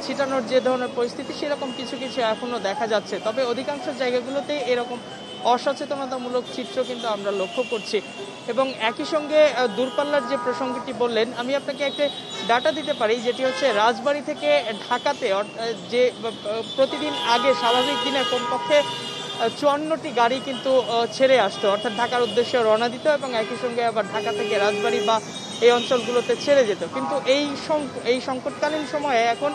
ছিটানোর যে ধরনের পরিস্থিতি, সেরকম কিছু কিছু এখনো দেখা যাচ্ছে। তবে অধিকাংশ জায়গাগুলোতেই এরকম অসচেতনতামূলক চিত্র কিন্তু আমরা লক্ষ্য করছি। এবং একই সঙ্গে দূরপাল্লার যে প্রসঙ্গটি বললেন, আমি আপনাকে একটা ডাটা দিতে পারি, যেটি হচ্ছে রাজবাড়ী থেকে ঢাকাতে যে প্রতিদিন আগে স্বাভাবিক দিনে কমপক্ষে 54টি গাড়ি কিন্তু ছেড়ে আসতো, অর্থাৎ ঢাকার উদ্দেশ্যে রওনা দিত, এবং একই সঙ্গে আবার ঢাকা থেকে রাজবাড়ী বা এই অঞ্চলগুলোতে ছেড়ে যেত। কিন্তু এই সংকটকালীন সময়ে এখন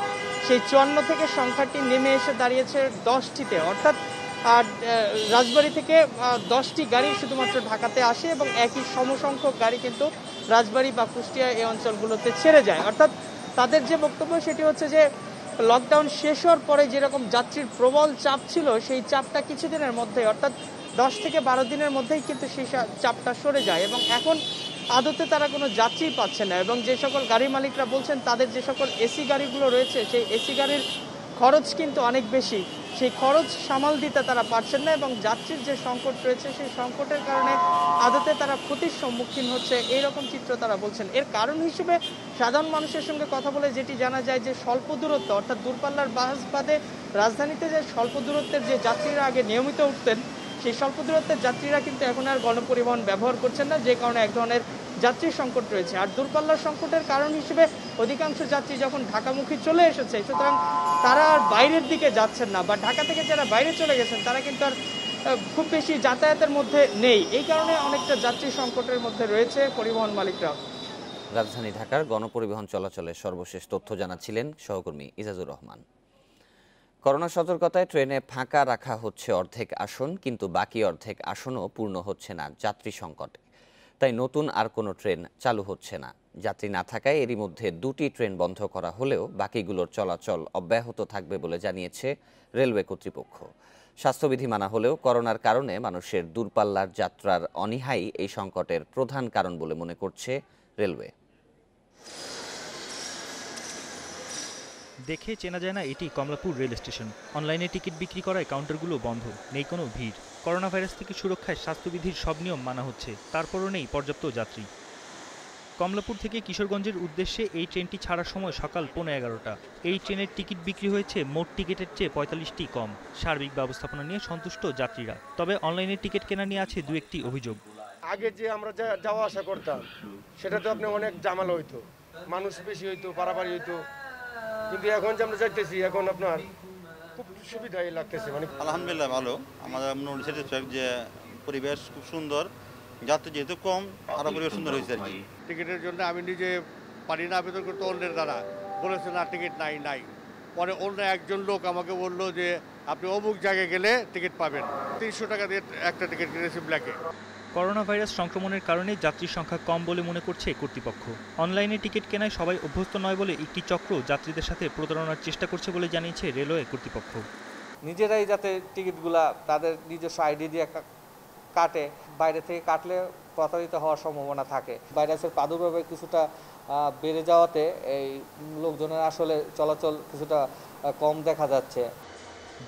সেই 54 থেকে সংখ্যাটি নেমে এসে দাঁড়িয়েছে 10টিতে, অর্থাৎ রাজবাড়ী থেকে 10টি গাড়ি শুধুমাত্র ঢাকাতে আসে এবং একই সমসংখ্যক গাড়ি কিন্তু রাজবাড়ী বা কুষ্টিয়া এই অঞ্চলগুলোতে ছেড়ে যায়। অর্থাৎ তাদের যে বক্তব্য সেটি হচ্ছে যে লকডাউন শেষ হওয়ার পরে যেরকম যাত্রীর প্রবল চাপ ছিল, সেই চাপটা কিছুদিনের মধ্যে অর্থাৎ 10 থেকে 12 দিনের মধ্যেই কিন্তু সেই চাপটা সরে যায় এবং এখন আদতে তারা কোনো যাত্রী পাচ্ছে না। এবং যে সকল গাড়ি মালিকরা বলছেন তাদের যে সকল এসি গাড়িগুলো রয়েছে সেই এসি গাড়ির খরচ কিন্তু অনেক বেশি, সেই খরচ সামাল দিতে তারা পারছেন না এবং যাত্রীর যে সংকট রয়েছে সেই সংকটের কারণে আদতে তারা ক্ষতির সম্মুখীন হচ্ছে, এইরকম চিত্র তারা বলছেন। এর কারণ হিসেবে সাধারণ মানুষের সঙ্গে কথা বলে যেটি জানা যায় যে স্বল্প দূরত্ব অর্থাৎ দূরপাল্লার বাস বাদে রাজধানীতে যে স্বল্প দূরত্বের যে যাত্রীরা আগে নিয়মিত উঠতেন সেই স্বল্প দূরত্বের যাত্রীরা কিন্তু এখন আর গণপরিবহন ব্যবহার করছেন না, যে কারণে এক ধরনের যাত্রী সংকট রয়েছে। আর দূরপাল্লার সংকটের কারণ হিসেবে অধিকাংশ যাত্রী যখন ঢাকামুখী চলে এসেছে, সুতরাং তারা আর বাইরের দিকে যাচ্ছেন না, বা ঢাকা থেকে যারা বাইরে চলে গেছেন তারা কিন্তু আর খুব বেশি যাতায়াতের মধ্যে নেই। এই কারণে অনেকটা যাত্রী সংকটের মধ্যে রয়েছে পরিবহন মালিকরা। রাজধানী ঢাকার গণপরিবহন চলাচলের সর্বশেষ তথ্য জানাচ্ছিলেন সহকর্মী ইজাজুর রহমান। করোনা সতর্কতায় ট্রেনে ফাঁকা রাখা হচ্ছে অর্ধেক আসন, কিন্তু বাকি অর্ধেক আসনও পূর্ণ হচ্ছে না যাত্রী সংকটে। তাই নতুন আর কোনো ট্রেন চালু হচ্ছে না। যাত্রী না থাকায় এরই মধ্যে 2টি ট্রেন বন্ধ করা হলেও বাকিগুলোর চলাচল অব্যাহত থাকবে বলে জানিয়েছে রেলওয়ে কর্তৃপক্ষ। স্বাস্থ্যবিধি মানা হলেও করোনার কারণে মানুষের দূরপাল্লার যাত্রার অনীহাই এই সংকটের প্রধান কারণ বলে মনে করছে রেলওয়ে। দেখে চেনা যায় না এটি কমলাপুর রেল স্টেশন। অনলাইনে টিকিট বিক্রি করায় কাউন্টারগুলো বন্ধ, নেই কোনো ভিড়। করোনা ভাইরাস থেকে সুরক্ষায় স্বাস্থ্যবিধির সব নিয়ম মানা হচ্ছে, তারপরও নেই পর্যাপ্ত যাত্রী। কমলাপুর থেকে কিশোরগঞ্জের উদ্দেশ্যে এই ট্রেনটি ছাড়ার সময় সকাল 11:15টা। এই ট্রেনের টিকিট বিক্রি হয়েছে মোট টিকিটের চেয়ে 45টি কম। সার্বিক ব্যবস্থাপনা নিয়ে সন্তুষ্ট যাত্রীরা, তবে অনলাইনে টিকিট কেনা নিয়ে আছে 2-1টি অভিযোগ। আগে যে আমরা যাওয়া আসা করতাম সেটা তো আপনি অনেক জামাল হইতো, মানুষ বেশি হইতো, পারাপারি হইতো, কিন্তু এখন যে আমরা যাইতেছি এখন আপনার খুব সুবিধাই লাগতেছে। মানে আলহামদুলিল্লাহ ভালো, আমাদের মোটামুটি স্যাটিসফাইড যে পরিবেশ খুব সুন্দর, যাত্রী যেহেতু কম আরো পরিবেশ সুন্দর হয়েছে আর কি। টিকিটের জন্য আমি নিজে পারি না আবেদন করতে, অন্যের দ্বারা বলেছে না টিকিট নাই। পরে অন্য একজন লোক আমাকে বললো যে আপনি অমুক জায়গায় গেলে টিকিট পাবেন। 300 টাকা দিয়ে একটা টিকিট কিনেছি ব্ল্যাকে। করোনা ভাইরাস সংক্রমণের কারণে যাত্রীর সংখ্যা কম বলে মনে করছে কর্তৃপক্ষ। অনলাইনে টিকিট কেনায় সবাই অভ্যস্ত নয় বলে একটি চক্র যাত্রীদের সাথে প্রতারণার চেষ্টা করছে বলে জানিয়েছে রেলওয়ে কর্তৃপক্ষ। নিজেরাই যাতে টিকিটগুলা তাদের নিজস্ব আইডি দিয়ে কাটে, বাইরে থেকে কাটলে প্রতারিত হওয়ার সম্ভাবনা থাকে। ভাইরাসের প্রাদুর্ভাবে কিছুটা বেড়ে যাওয়াতে এই লোকজনের আসলে চলাচল কিছুটা কম দেখা যাচ্ছে।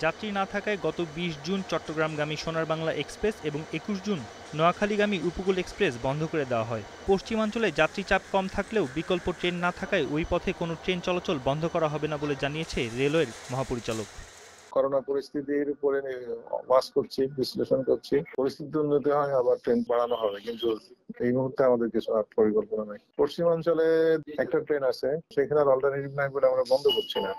যাত্রী না থাকায় গত 20 জুন চট্টগ্রামগামী সোনার বাংলা এক্সপ্রেস এবং 21 জুন নোয়াখালীগামী উপকূল এক্সপ্রেস বন্ধ করে দেওয়া হয়। পশ্চিমাঞ্চলে যাত্রী চাপ কম থাকলেও বিকল্প ট্রেন না থাকায় ওই পথে কোনো ট্রেন চলাচল বন্ধ করা হবে না বলে জানিয়েছে রেলওয়ের মহাপরিচালক। করোনা পরিস্থিতির উপরে ওয়াচ করছি, বিশ্লেষণ করছি, পরিস্থিতি উন্নতি হয় আবার ট্রেন বাড়ানো হবে, কিন্তু এই মুহূর্তে আমাদের কিছু পরিকল্পনা নেই। পশ্চিমাঞ্চলে একটা ট্রেন আছে, সেখানে আর অল্টারনেটিভ নাই বলে আমরা বন্ধ করছি না।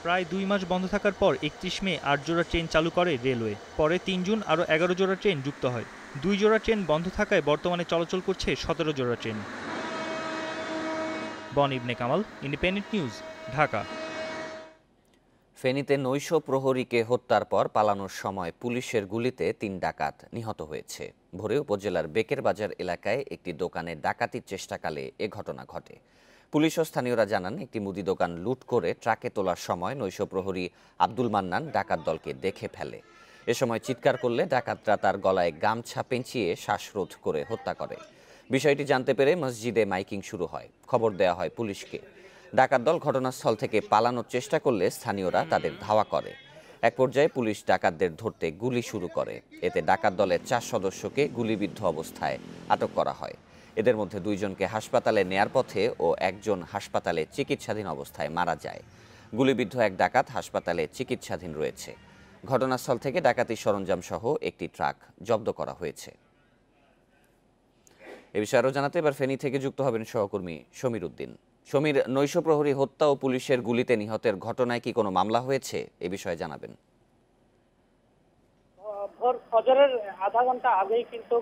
প্রায় 2 মাস বন্ধ থাকার পর 31 মে 8 জোড়া ট্রেন চালু করে রেলওয়ে। পরে 3 জুন আরও 11 জোড়া ট্রেন যুক্ত হয়। 2 জোড়া ট্রেন বন্ধ থাকায় বর্তমানে চলাচল করছে 17 জোড়া ট্রেন। বন ইবনে কামাল, ইন্ডিপেন্ডেন্ট নিউজ, ঢাকা। ফেনীতে নৈশ প্রহরীকে হত্যার পর পালানোর সময় পুলিশের গুলিতে 3 ডাকাত নিহত হয়েছে। ভোরে উপজেলার বেকের বাজার এলাকায় একটি দোকানে ডাকাতির চেষ্টাকালে এ ঘটনা ঘটে। পুলিশ ও স্থানীয়রা জানান, একটি মুদি দোকান লুট করে ট্রাকে তোলার সময় নৈশ প্রহরী আব্দুল মান্নান ডাকাত দলকে দেখে ফেলে। এ সময় চিৎকার করলে ডাকাতরা তার গলায় গামছা পেঁচিয়ে শ্বাসরোধ করে হত্যা করে। বিষয়টি জানতে পেরে মসজিদে মাইকিং শুরু হয়। খবর দেওয়া হয় পুলিশকে। ডাকাত দল ঘটনাস্থল থেকে পালানোর চেষ্টা করলে স্থানীয়রা তাদের ধাওয়া করে। এক পর্যায়ে পুলিশ ডাকাতদের ধরতে গুলি শুরু করে। এতে ডাকাত দলের 4 সদস্যকে গুলিবিদ্ধ অবস্থায় আটক করা হয়। এদের মধ্যে 2 জনকে হাসপাতালে নেয়ার পথে ও 1 জন হাসপাতালে চিকিৎসাধীন অবস্থায় মারা যায়। গুলিবিদ্ধ এক ডাকাত হাসপাতালে চিকিৎসাধীন রয়েছে। ঘটনাস্থল থেকে ডাকাতির সরঞ্জাম সহ একটি ট্রাক জব্দ করা হয়েছে। এ বিষয়ে আরও জানাতে এবার ফেনী থেকে যুক্ত হবেন সহকর্মী সমীর উদ্দিন। সমীর, নৈশ প্রহরী হত্যা ও পুলিশের গুলিতে নিহতের ঘটনায় কি কোনো মামলা হয়েছে, এ বিষয়ে জানাবেন। ভোর ফজরের আধা ঘন্টা আগেই কিন্তু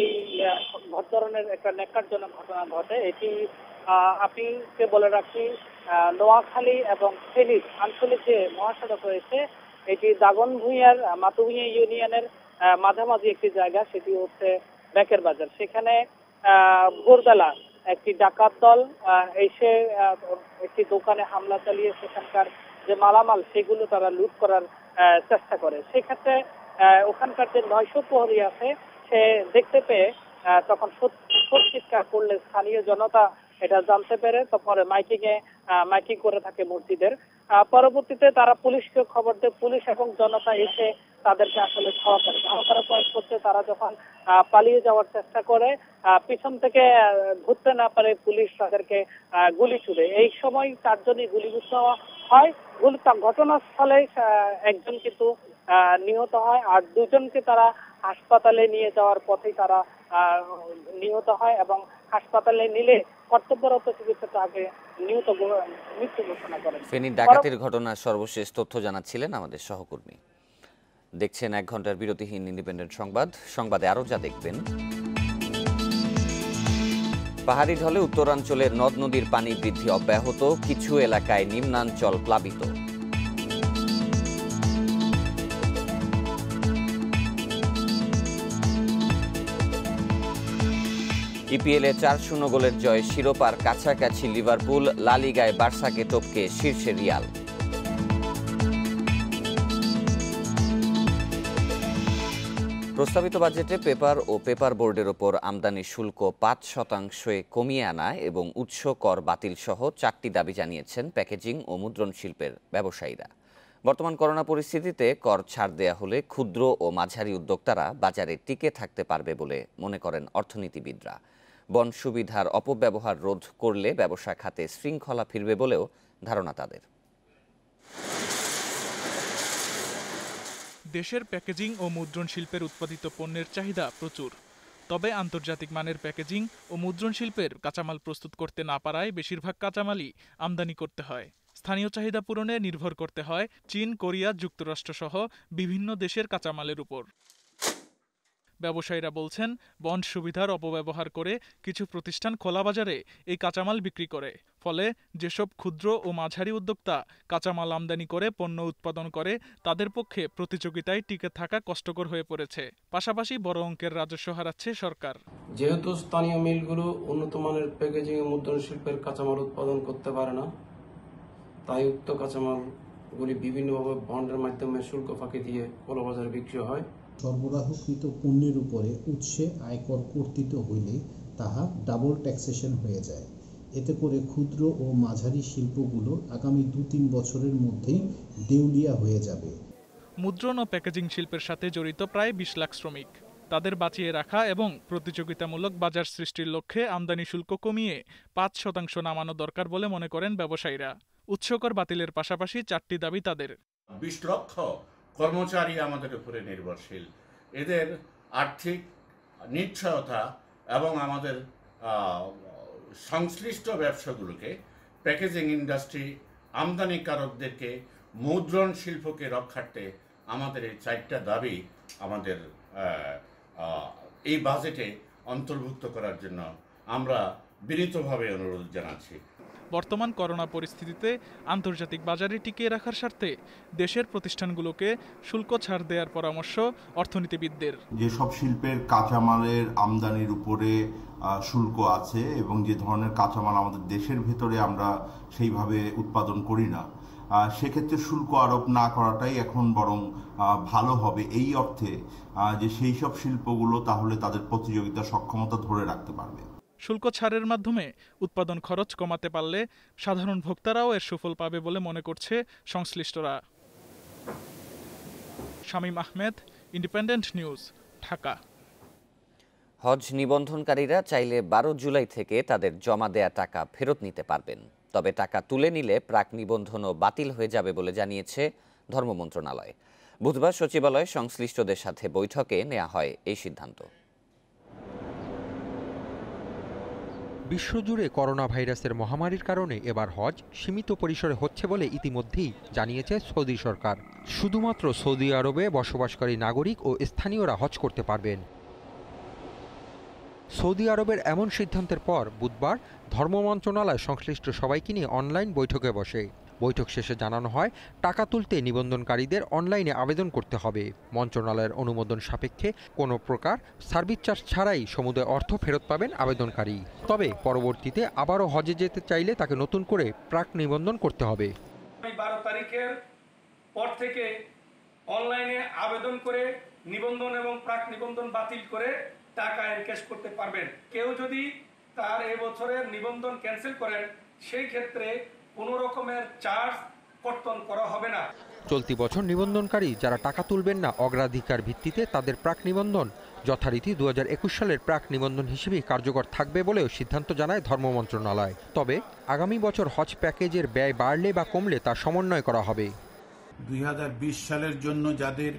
এই ধরনের একটা ন্যাক্কারজনক ঘটনা ঘটে। এটি আপনিকে বলে রাখি, নোয়াখালী এবং ফেনীর আঞ্চলিক যে মহাসড়ক রয়েছে, এটি দাগনভূঞার মাতুভূঞা ইউনিয়নের মাঝামাঝি একটি জায়গা, সেটি হচ্ছে ব্যাকের বাজার। সেখানে ভোরবেলা একটি ডাকাত দল এসে একটি দোকানে হামলা চালিয়ে সেখানকার যে মালামাল সেগুলো তারা লুট করার চেষ্টা করে। সেক্ষেত্রে ওখানকার যে 900 প্রহরী আছে সে দেখতে পেয়ে তখন চিৎকার করলে স্থানীয় জনতা এটা জানতে পেরে তারপরে মাইকিং করে থাকে মসজিদের। পরবর্তীতে তারা পুলিশকে খবর দেয়, পুলিশ এবং জনতা এসে তাদেরকে আসলে সহকারে প্রয়োগ করছে। তারা যখন পালিয়ে যাওয়ার চেষ্টা করে, পিছন থেকে ধরতে না পারে পুলিশ তাদেরকে গুলি ছুড়ে। এই সময় 4 জনই গুলিবিদ্ধ হয়। ঘটনাস্থলে একজন কিন্তু নিহত হয়, আর 2 জনকে তারা হাসপাতালে নিয়ে যাওয়ার পথেই তারা নিহত হয় এবং হাসপাতালে নিলে কর্তব্যরত চিকিৎসক আগে মৃত্যু ঘোষণা করেন। ফেনীর ডাকাতির ঘটনার সর্বশেষ তথ্য জানাচ্ছিলেন আমাদের সহকর্মী। দেখছেন 1 ঘন্টার বিরতিহীন ইন্ডিপেন্ডেন্ট সংবাদে আরো যা দেখবেন, পাহাড়ি ঢলে উত্তরাঞ্চলের নদ নদীর পানি বৃদ্ধি অব্যাহত, কিছু এলাকায় নিম্নাঞ্চল প্লাবিত। ইপিএলে 4-0 গোলের জয়, শিরোপার কাছাকাছি লিভারপুল, লা লিগায় বার্সাকে টপকে শীর্ষে রিয়াল। প্রস্তাবিত বাজেটে পেপার ও পেপার বোর্ডের ওপর আমদানি শুল্ক 5% কমিয়ে আনা এবং উৎস কর বাতিল সহ 4টি দাবি জানিয়েছেন প্যাকেজিং ও মুদ্রণ শিল্পের ব্যবসায়ীরা। বর্তমান করোনা পরিস্থিতিতে কর ছাড় দেয়া হলে ক্ষুদ্র ও মাঝারি উদ্যোক্তারা বাজারে টিকে থাকতে পারবে বলে মনে করেন অর্থনীতিবিদরা। বন সুবিধার অপব্যবহার রোধ করলে ব্যবসা খাতে শৃঙ্খলা ফিরবে বলেও ধারণা তাদের। দেশের প্যাকেজিং ও মুদ্রণ শিল্পের উৎপাদিত পণ্যের চাহিদা প্রচুর, তবে আন্তর্জাতিক মানের প্যাকেজিং ও মুদ্রণ শিল্পের কাঁচামাল প্রস্তুত করতে না পারায় বেশিরভাগ কাঁচামালই আমদানি করতে হয়। স্থানীয় চাহিদা পূরণে নির্ভর করতে হয় চীন, কোরিয়া, যুক্তরাষ্ট্র সহ বিভিন্ন দেশের কাঁচামালের উপর। ব্যবসায়ীরা বলছেন, বন্ড সুবিধার অপব্যবহার করে কিছু প্রতিষ্ঠান খোলা বাজারে এই কাঁচামাল বিক্রি করে। ফলে যেসব ক্ষুদ্র ও মাঝারি উদ্যোক্তা কাঁচামাল আমদানি করে পণ্য উৎপাদন করে তাদের পক্ষে প্রতিযোগিতায় টিকে থাকা কষ্টকর হয়ে পড়েছে। পাশাপাশি বড় অঙ্কের রাজস্ব হারাচ্ছে সরকার। যেহেতু স্থানীয় মিলগুলো উন্নত মানের প্যাকেজিং ও মুদ্রণ শিল্পের কাঁচামাল উৎপাদন করতে পারে না, তাই উক্ত কাঁচামালগুলি বিভিন্নভাবে বন্ডের মাধ্যমে শুল্ক ফাঁকি দিয়ে খোলা বাজারে বিক্রি হয়। সরবরাহকৃত পণ্যের উপরে উৎসে আয়কর কর্তৃত হইলে তাহা ডাবল ট্যাক্সেশন হয়ে যায়। এতে করে ক্ষুদ্র ও মাঝারি শিল্পগুলো আগামী 2-3 বছরের মধ্যেই দেউলিয়া হয়ে যাবে। মুদ্রণ ও প্যাকেজিং শিল্পের সাথে জড়িত প্রায় 20 লাখ শ্রমিক। তাদের বাঁচিয়ে রাখা এবং প্রতিযোগিতামূলক বাজার সৃষ্টির লক্ষ্যে আমদানি শুল্ক কমিয়ে 5% নামানো দরকার বলে মনে করেন ব্যবসায়ীরা। উৎসকর বাতিলের পাশাপাশি 4টি দাবি তাদের। 20 লক্ষ কর্মচারী আমাদের উপরে নির্ভরশীল, এদের আর্থিক নিশ্চয়তা এবং আমাদের সংশ্লিষ্ট ব্যবসাগুলোকে, প্যাকেজিং ইন্ডাস্ট্রি, আমদানিকারকদেরকে, মুদ্রণ শিল্পকে রক্ষার্থে আমাদের এই 4টা দাবি আমাদের এই বাজেটে অন্তর্ভুক্ত করার জন্য আমরা বিনীতভাবে অনুরোধ জানাচ্ছি। বর্তমান করোনা পরিস্থিতিতে আন্তর্জাতিক বাজারে টিকিয়ে রাখার স্বার্থে দেশের প্রতিষ্ঠানগুলোকে শুল্ক ছাড় দেওয়ার পরামর্শ অর্থনীতিবিদদের। যেসব শিল্পের কাঁচামালের আমদানির উপরে শুল্ক আছে এবং যে ধরনের কাঁচামাল আমাদের দেশের ভেতরে আমরা সেইভাবে উৎপাদন করি না, সেক্ষেত্রে শুল্ক আরোপ না করাটাই এখন বরং ভালো হবে, এই অর্থে যে সেই সব শিল্পগুলো তাহলে তাদের প্রতিযোগিতা সক্ষমতা ধরে রাখতে পারবে। শুল্ক ছাড়ের মাধ্যমে উৎপাদন খরচ কমাতে পারলে সাধারণ ভোক্তারাও এর সুফল পাবে বলে মনে করছে সংশ্লিষ্টরা। Shamim Ahmed, independent news, Dhaka. হজ নিবন্ধনকারীরা চাইলে 12 জুলাই থেকে তাদের জমা দেয়া টাকা ফেরত নিতে পারবেন, তবে টাকা তুলে নিলে প্রাক নিবন্ধনও বাতিল হয়ে যাবে বলে জানিয়েছে ধর্ম মন্ত্রণালয়। বুধবার সচিবালয়ে সংশ্লিষ্টদের সাথে বৈঠকে নেওয়া হয় এই সিদ্ধান্ত। বিশ্বজুড়ে করোনা ভাইরাসের মহামারীর কারণে এবার হজ সীমিত পরিসরে হচ্ছে বলে ইতিমধ্যেই জানিয়েছে সৌদি সরকার। শুধুমাত্র সৌদি আরবে বসবাসকারী নাগরিক ও স্থানীয়রা হজ করতে পারবেন। সৌদি আরবের এমন সিদ্ধান্তের পর বুধবার ধর্ম মন্ত্রণালয় সংশ্লিষ্ট সবাইকে নিয়ে অনলাইন বৈঠকে বসে। বৈঠক শেষে জানানো হয়, টাকা তুলতে নিবন্ধনকারীদের অনলাইনে আবেদন করতে হবে। মন্ত্রণালয়ের অনুমোদন সাপেক্ষে কোনো প্রকার সার্ভিস চার্জ ছাড়াই সমুদয় অর্থ ফেরত পাবেন আবেদনকারী। তবে পরবর্তীতে আবারও হজে যেতে চাইলে তাকে নতুন করে প্রাক নিবন্ধন করতে হবে। 12 তারিখের পর থেকে অনলাইনে আবেদন করে নিবন্ধন এবং প্রাক নিবন্ধন বাতিল করে টাকা এনক্যাশ করতে পারবেন। কেউ যদি তার এবছরের নিবন্ধন ক্যান্সেল করেন, সেই ক্ষেত্রে কোনো রকমের চার্জ কর্তন করা হবে না। চলতি বছর নিবন্ধনকারী যারা টাকা তুলবেন না, অগ্রাধিকার ভিত্তিতে তাদের প্রাক নিবন্ধন যথারীতি 2021 সালের প্রাক নিবন্ধন হিসেবেই কার্যকর থাকবে বলেও সিদ্ধান্ত জানায় ধর্ম মন্ত্রণালয়। তবে আগামী বছর হজ প্যাকেজের ব্যয় বাড়লে বা কমলে তা সমন্বয় করা হবে। 2020 সালের জন্য যাদের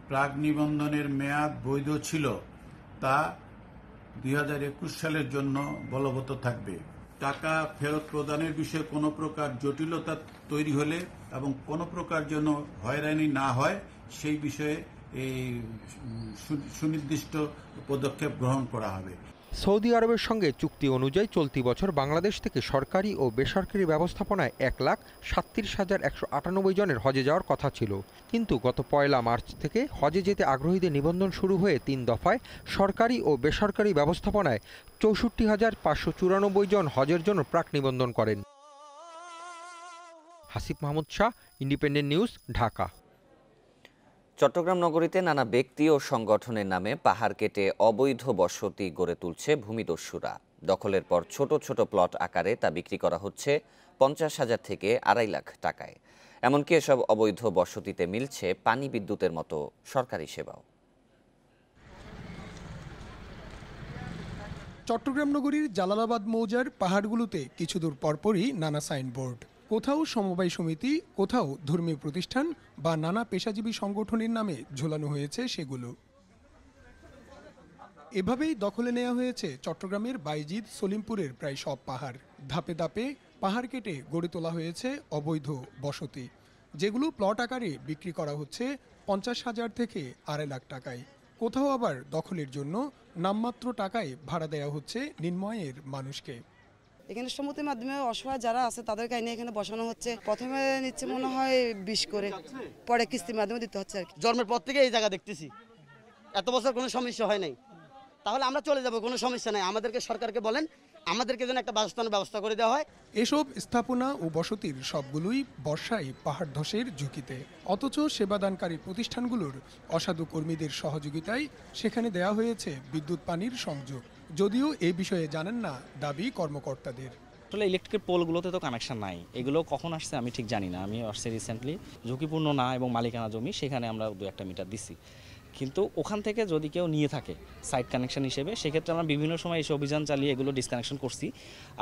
প্রাক নিবন্ধনের মেয়াদ বৈধ ছিল তা 2021 সালের জন্য বলবৎ থাকবে। টাকা ফেরত প্রদানের বিষয়ে কোনো প্রকার জটিলতা তৈরি হলে এবং কোনো প্রকার যেন হয়রানি না হয় সেই বিষয়ে এই সুনির্দিষ্ট পদক্ষেপ গ্রহণ করা হবে। সৌদি আরবের সঙ্গে চুক্তি অনুযায়ী চলতি বছর বাংলাদেশ থেকে সরকারি ও বেসরকারি ব্যবস্থাপনায় 1,37,198 জনের হজে যাওয়ার কথা ছিল। কিন্তু গত 1 মার্চ থেকে হজে যেতে আগ্রহীদের নিবন্ধন শুরু হয়ে 3 দফায় সরকারি ও বেসরকারি ব্যবস্থাপনায় 64,594 জন হজের জন্য প্রাক নিবন্ধন করেন। Hasib Mahmud Shah, independent news, Dhaka. চট্টগ্রাম নগরীতে নানা ব্যক্তি ও সংগঠনের নামে পাহাড় কেটে অবৈধ বসতি গড়ে তুলছে ভূমিদস্যুরা। দখলের পর ছোট ছোট প্লট আকারে তা বিক্রি করা হচ্ছে 50,000 থেকে 2.5 লাখ টাকায়। এমনকি এসব অবৈধ বসতিতে মিলছে পানি, বিদ্যুতের মতো সরকারি সেবাও। চট্টগ্রাম নগরীর জালালাবাদ মৌজার পাহাড়গুলোতে কিছু দূর পরপরই নানা সাইনবোর্ড, কোথাও সমবায় সমিতি, কোথাও ধর্মীয় প্রতিষ্ঠান বা নানা পেশাজীবী সংগঠনের নামে ঝোলানো হয়েছে সেগুলো। এভাবেই দখলে নেওয়া হয়েছে চট্টগ্রামের বাইজিদ, সলিমপুরের প্রায় সব পাহাড়। ধাপে ধাপে পাহাড় কেটে গড়ে তোলা হয়েছে অবৈধ বসতি, যেগুলো প্লট আকারে বিক্রি করা হচ্ছে 50,000 থেকে 2.5 লাখ টাকায়। কোথাও আবার দখলের জন্য নামমাত্র টাকায় ভাড়া দেওয়া হচ্ছে নিম্নআয়ের মানুষকে। এখানে সমিতির মাধ্যমে অসহায় যারা আছে তাদেরকে এনে এখানে বসানো হচ্ছে। প্রথমে নিচ্ছে মনে হয় 20 করে, পরে কিস্তির মাধ্যমে দিতে হচ্ছে আর কি। জন্মের পর থেকে এই জায়গা দেখতেছি, এত বছর কোনো সমস্যা হয় নাই, তাহলে আমরা চলে যাব, কোনো সমস্যা নাই। আমাদেরকে সরকারকে বলেন, আমাদেরকে যেন একটা বাসস্থানের ব্যবস্থা করে দেওয়া হয়। এসব স্থাপনা ও বসতির সবগুলোই বর্ষায় পাহাড় ধসের ঝুঁকিতে, অথচ সেবাদানকারী প্রতিষ্ঠানগুলোর অসাধু কর্মীদের সহযোগিতায় সেখানে দেওয়া হয়েছে বিদ্যুৎ, পানির সংযোগ। যদিও এই বিষয়ে জানেন না দাবি কর্মকর্তাদের। আসলে ইলেকট্রিক পোলগুলোতে তো কানেকশন নাই, এগুলো কখন আসছে আমি ঠিক জানি না। আমি আসছে রিসেন্টলি, ঝুঁকিপূর্ণ না এবং মালিকানা জমি, সেখানে আমরা 2-1টা মিটার দিচ্ছি। কিন্তু ওখান থেকে যদি কেউ নিয়ে থাকে সাইট কানেকশন হিসেবে, সেক্ষেত্রে আমরা বিভিন্ন সময় এসে অভিযান চালিয়ে এগুলো ডিসকানেকশন করছি।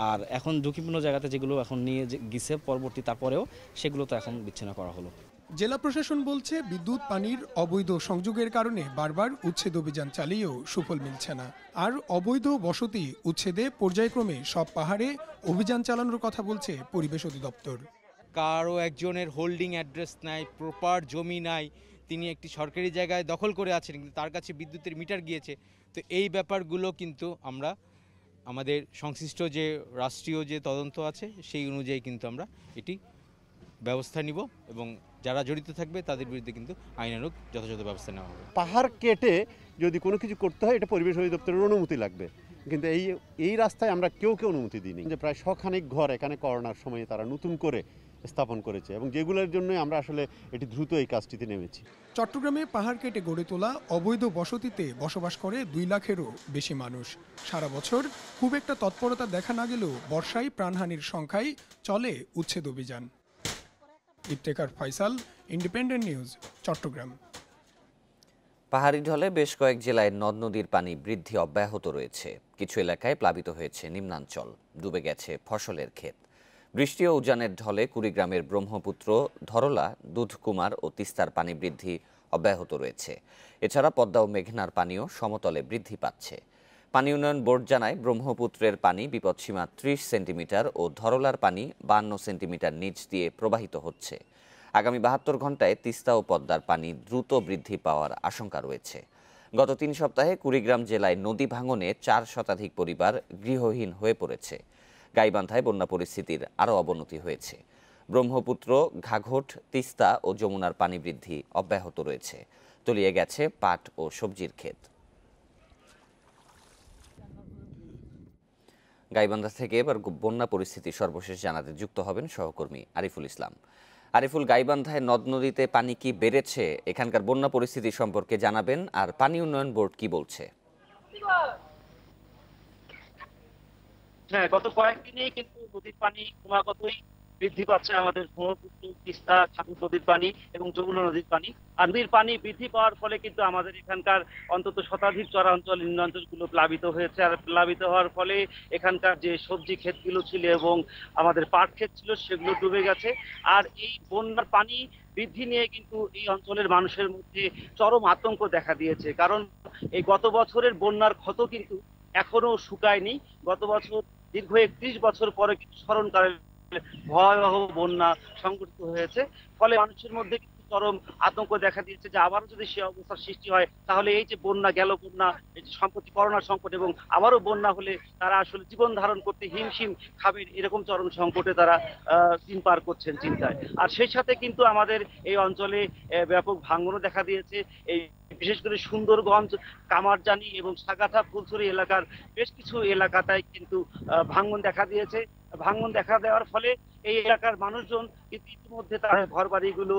আর এখন ঝুঁকিপূর্ণ জায়গাতে যেগুলো এখন নিয়ে গেছে পরবর্তী, তারপরেও সেগুলো তো এখন বিচ্ছিন্ন করা হলো। জেলা প্রশাসন বলছে বিদ্যুৎ, পানির অবৈধ সংযোগের কারণে বারবার উচ্ছেদ অভিযান চালিয়েও সুফল মিলছে না। আর অবৈধ বসতি উচ্ছেদে পর্যায়ক্রমে সব পাহাড়ে অভিযান চালানোর কথা বলছে পরিবেশ অধিদপ্তর। কারো একজনের হোল্ডিং অ্যাড্রেস নাই, প্রপার জমি নাই, তিনি একটি সরকারি জায়গায় দখল করে আছেন, কিন্তু তার কাছে বিদ্যুতের মিটার গিয়েছে। তো এই ব্যাপারগুলো কিন্তু আমরা আমাদের সংশ্লিষ্ট যে রাষ্ট্রীয় যে তদন্ত আছে সেই অনুযায়ী কিন্তু আমরা এটি ব্যবস্থা নিব এবং যারা জড়িত থাকবে তাদের বিরুদ্ধে কিন্তু আইনানুগ যথাযথ ব্যবস্থা নেওয়া হবে। পাহাড় কেটে যদি কোনো কিছু করতে হয়, এটা পরিবেশ অধিদপ্তরের অনুমতি লাগবে, কিন্তু এই রাস্তায় আমরা কেউ অনুমতি দিইনি। যে প্রায় 100 খানিক ঘর এখানে করোনার সময়ে তারা নতুন করে স্থাপন করেছে এবং যেগুলোর জন্য আমরা আসলে এটি দ্রুত এই কাজটিতে নেমেছি। চট্টগ্রামে পাহাড় কেটে গড়ে তোলা অবৈধ বসতিতে বসবাস করে 2 লাখেরও বেশি মানুষ। সারা বছর খুব একটা তৎপরতা দেখা না গেলেও বর্ষায় প্রাণহানির সংখ্যায় চলে উচ্ছেদ অভিযান। Iftekhar Faisal, Independent News, Chattogram. পাহাড়ি ঢলে বেশ কয়েক জেলায় নদ নদীর পানি বৃদ্ধি অব্যাহত রয়েছে। কিছু এলাকায় প্লাবিত হয়েছে নিম্নাঞ্চল, ডুবে গেছে ফসলের ক্ষেত। বৃষ্টি ও উজানের ঢলে কুড়িগ্রামের ব্রহ্মপুত্র, ধরলা, দুধকুমার ও তিস্তার পানি বৃদ্ধি অব্যাহত রয়েছে। এছাড়া পদ্মা ও মেঘনার পানিও সমতলে বৃদ্ধি পাচ্ছে। পানি উন্নয়ন বোর্ড জানায়, ব্রহ্মপুত্রের পানি বিপদসীমা 30 সেন্টিমিটার ও ধরলার পানি 52 সেন্টিমিটার নিচ দিয়ে প্রবাহিত হচ্ছে। আগামী 72 ঘন্টায় তিস্তা ও পদ্মার পানি দ্রুত বৃদ্ধি পাওয়ার আশঙ্কা রয়েছে। গত 3 সপ্তাহে কুড়িগ্রাম জেলায় নদী ভাঙনে 4 শতাধিক পরিবার গৃহহীন হয়ে পড়েছে। গাইবান্ধায় বন্যা পরিস্থিতির আরও অবনতি হয়েছে। ব্রহ্মপুত্র, ঘাঘট, তিস্তা ও যমুনার পানি বৃদ্ধি অব্যাহত রয়েছে। তলিয়ে গেছে পাট ও সবজির ক্ষেত। গাইবান্ধা থেকে এবার বন্যা পরিস্থিতি সর্বশেষ জানাতে যুক্ত হবেন সহকর্মী আরিফুল ইসলাম। আরিফুল, গাইবান্ধায় নদ নদীতে পানি কি বেড়েছে? এখানকার বন্যা পরিস্থিতি সম্পর্কে জানাবেন। আর পানি উন্নয়ন বোর্ড কি বলছে? হ্যাঁ, গত কয়েকদিনেই কিন্তু নদীর পানি ক্রমাগতই বৃদ্ধি পাচ্ছে। আমাদের ব্রহ্মপুত্র, তিস্তা, ঠাকুর নদীর পানি এবং যমুনা নদীর পানি। আর নদীর পানি বৃদ্ধি পাওয়ার ফলে কিন্তু আমাদের এখানকার অন্তত শতাধিক চরাঞ্চল, নিম্নাঞ্চলগুলো প্লাবিত হয়েছে। আর প্লাবিত হওয়ার ফলে এখানকার যে সবজি ক্ষেতগুলো ছিল এবং আমাদের পাট ক্ষেত ছিল সেগুলো ডুবে গেছে। আর এই বন্যার পানি বৃদ্ধি নিয়ে কিন্তু এই অঞ্চলের মানুষের মধ্যে চরম আতঙ্ক দেখা দিয়েছে। কারণ এই গত বছরের বন্যার ক্ষত কিন্তু এখনো শুকায়নি। গত বছর দীর্ঘ 31 বছর পরে কিন্তু স্মরণকালে ভয়াবহ বন্যা সংঘটিত হয়েছে। ফলে মানুষের মধ্যে কিন্তু চরম আতঙ্ক দেখা দিয়েছে যে আবারও যদি সে অবস্থার সৃষ্টি হয় তাহলে এই যে বন্যা গেল, বন্যা এই যে সম্প্রতি করোনা সংকট এবং আবারও বন্যা হলে তারা আসলে জীবন ধারণ করতে হিমশিম খাবেন, এরকম চরম সংকটে তারা দিন পার করছেন চিন্তায়। আর সেই সাথে কিন্তু আমাদের এই অঞ্চলে ব্যাপক ভাঙনও দেখা দিয়েছে। এই বিশেষ করে সুন্দরগঞ্জ, কামারজানি এবং সাগাথা, ফুলছড়ি এলাকার বেশ কিছু এলাকাটায় কিন্তু ভাঙন দেখা দিয়েছে। ভাঙন দেখা দেওয়ার ফলে এই এলাকার মানুষজন কিন্তু ইতিমধ্যে তার ঘর বাড়িগুলো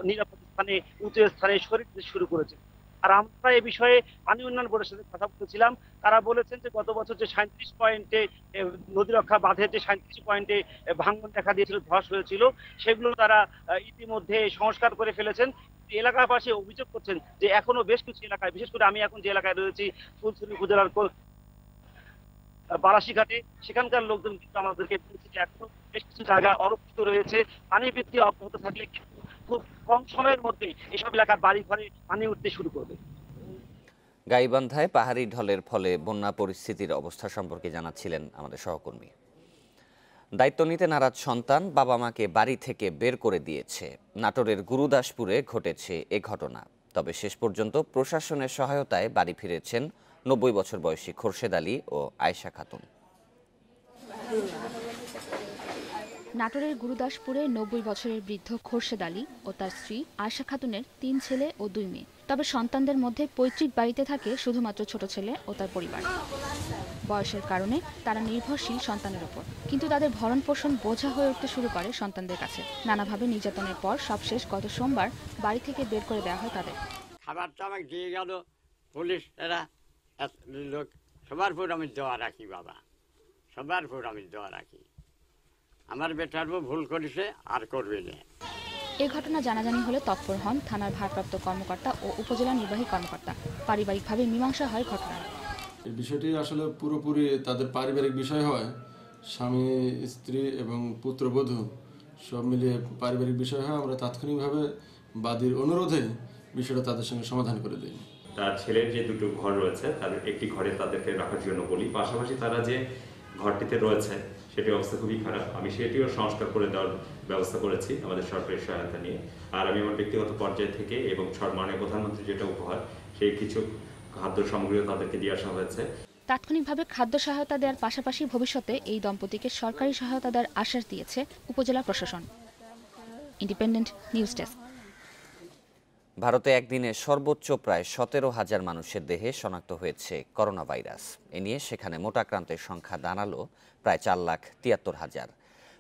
নিরাপদ স্থানে, উঁচু স্থানে সরিয়ে দিতে শুরু করেছে। আর আমরা এই বিষয়ে পানি উন্নয়ন বোর্ডের সাথে কথা বলেছিলাম। তারা বলেছেন যে গত বছর যে 37 পয়েন্টে নদীরক্ষা বাঁধের যে 37 পয়েন্টে ভাঙন দেখা দিয়েছিল, ধস হয়েছিল, সেগুলো তারা ইতিমধ্যে সংস্কার করে ফেলেছেন। এলাকাবাসী অভিযোগ করছেন যে এখনো বেশ কিছু এলাকায়, বিশেষ করে আমি এখন যে এলাকায় রয়েছি ফুলছড়ি উপজেলার বারাসিঘাটে, সেখানকার লোকজন কিন্তু আমাদেরকে বলছে যে এখনো বেশ কিছু জায়গা অরক্ষিত রয়েছে। পানি বৃদ্ধি অব্যাহত থাকলে কিন্তু খুব কম সময়ের মধ্যে এসব এলাকার বাড়ি ঘরে পানি উঠতে শুরু করবে। গাইবান্ধায় পাহাড়ি ঢলের ফলে বন্যা পরিস্থিতির অবস্থা সম্পর্কে জানাচ্ছিলেন আমাদের সহকর্মী। দায়িত্ব নিতে নারাজ সন্তান বাবা মাকে বাড়ি থেকে বের করে দিয়েছে। নাটোরের গুরুদাসপুরে ঘটেছে এ ঘটনা। তবে শেষ পর্যন্ত প্রশাসনের সহায়তায় বাড়ি ফিরেছেন 90 বছর বয়সী খোরশেদ আলী ও আয়েশা খাতুন। নাটোরের গুরুদাসপুরে 90 বছরের বৃদ্ধ খোরশেদ আলী ও তার স্ত্রী আয়েশা খাতুনের 3 ছেলে ও 2 মেয়ে। তবে সন্তানদের মধ্যে পৈতৃক বাড়িতে থাকে শুধুমাত্র ছোট ছেলে ও তার পরিবার। বয়সের কারণে তারা নির্ভরশীল সন্তানের উপর, কিন্তু তাদের ভরণ পোষণ বোঝা হয়ে উঠতে শুরু করে সন্তানদের কাছে। নানাভাবে নির্যাতনের পর সবশেষ গত সোমবার বাড়ি থেকে বের করে দেওয়া হয় তাদের। খাবারটা আমাকে দিয়ে গেল পুলিশ, এরা লোক সবার উপর আমি দোয়া রাখি, বাবা সবার উপর আমি দোয়া রাখি। আমার বেটার ভুল করেছে আর করবে না। এ ঘটনা জানাজানি হলে তৎপর হন থানার ভারপ্রাপ্ত কর্মকর্তা ও উপজেলা নির্বাহী কর্মকর্তা। পারিবারিকভাবে মীমাংসা হয় ঘটনার। এই বিষয়টি আসলে পুরোপুরি তাদের পারিবারিক বিষয় হয়। স্বামী, স্ত্রী এবং পুত্রবধূ সব মিলিয়ে পারিবারিক বিষয় হয়। আমরা তাৎক্ষণিকভাবে বাদীর অনুরোধে বিষয়টা তাদের সঙ্গে সমাধান করে দিই। তার ছেলের যে দুটো ঘর রয়েছে তাদের একটি ঘরে তাদেরকে রাখার জন্য বলি। পাশাপাশি তারা যে ঘরটিতে রয়েছে সেটি অবস্থা খুবই খারাপ। আমি সেটিও সংস্কার করে দেওয়ার ব্যবস্থা করেছি আমাদের সরকারি সহায়তা নিয়ে। আর আমি আমার ব্যক্তিগত পর্যায় থেকে এবং মাননীয় প্রধানমন্ত্রী যেটা উপহার, সেই কিছু খাদ্য সামগ্রীও তাদেরকে দিয়ে আসা হয়েছে। তাৎক্ষণিকভাবে খাদ্য সহায়তা দেওয়ার পাশাপাশি ভবিষ্যতে এই দম্পতিকে সরকারি সহায়তা দেওয়ার আশ্বাস দিয়েছে উপজেলা প্রশাসন। Independent news desk. ভারতে একদিনে সর্বোচ্চ প্রায় 17,000 মানুষের দেহে শনাক্ত হয়েছে করোনা ভাইরাস। এ নিয়ে সেখানে মোট আক্রান্তের সংখ্যা দাঁড়ালো প্রায় 4,73,000।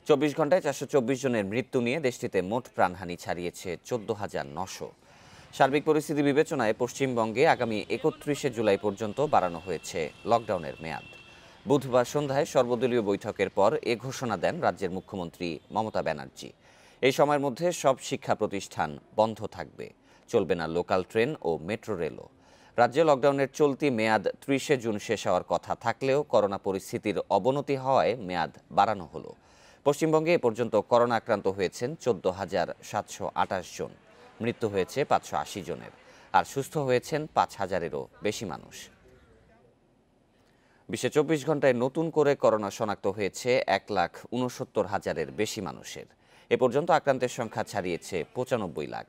24 ঘন্টায় 424 জনের মৃত্যু নিয়ে দেশটিতে মোট প্রাণহানি ছাড়িয়েছে 14,900। সার্বিক পরিস্থিতি বিবেচনায় পশ্চিমবঙ্গে আগামী 31 জুলাই পর্যন্ত বাড়ানো হয়েছে লকডাউনের মেয়াদ। বুধবার সন্ধ্যায় সর্বদলীয় বৈঠকের পর এ ঘোষণা দেন রাজ্যের মুখ্যমন্ত্রী মমতা ব্যানার্জি। এই সময়ের মধ্যে সব শিক্ষা প্রতিষ্ঠান বন্ধ থাকবে, চলবে না লোকাল ট্রেন ও মেট্রো রেলও। রাজ্যে লকডাউনের চলতি মেয়াদ 30 জুন শেষ হওয়ার কথা থাকলেও করোনা পরিস্থিতির অবনতি হওয়ায় মেয়াদ বাড়ানো হলো। পশ্চিমবঙ্গে এ পর্যন্ত করোনা আক্রান্ত হয়েছেন 14,728 জন, মৃত্যু হয়েছে 580 জনের, আর সুস্থ হয়েছেন 5,000-এরও বেশি মানুষ। বিশ্বে 24 ঘন্টায় নতুন করে করোনা শনাক্ত হয়েছে 1,69,000-এর বেশি মানুষের। এ পর্যন্ত আক্রান্তের সংখ্যা ছাড়িয়েছে 95 লাখ।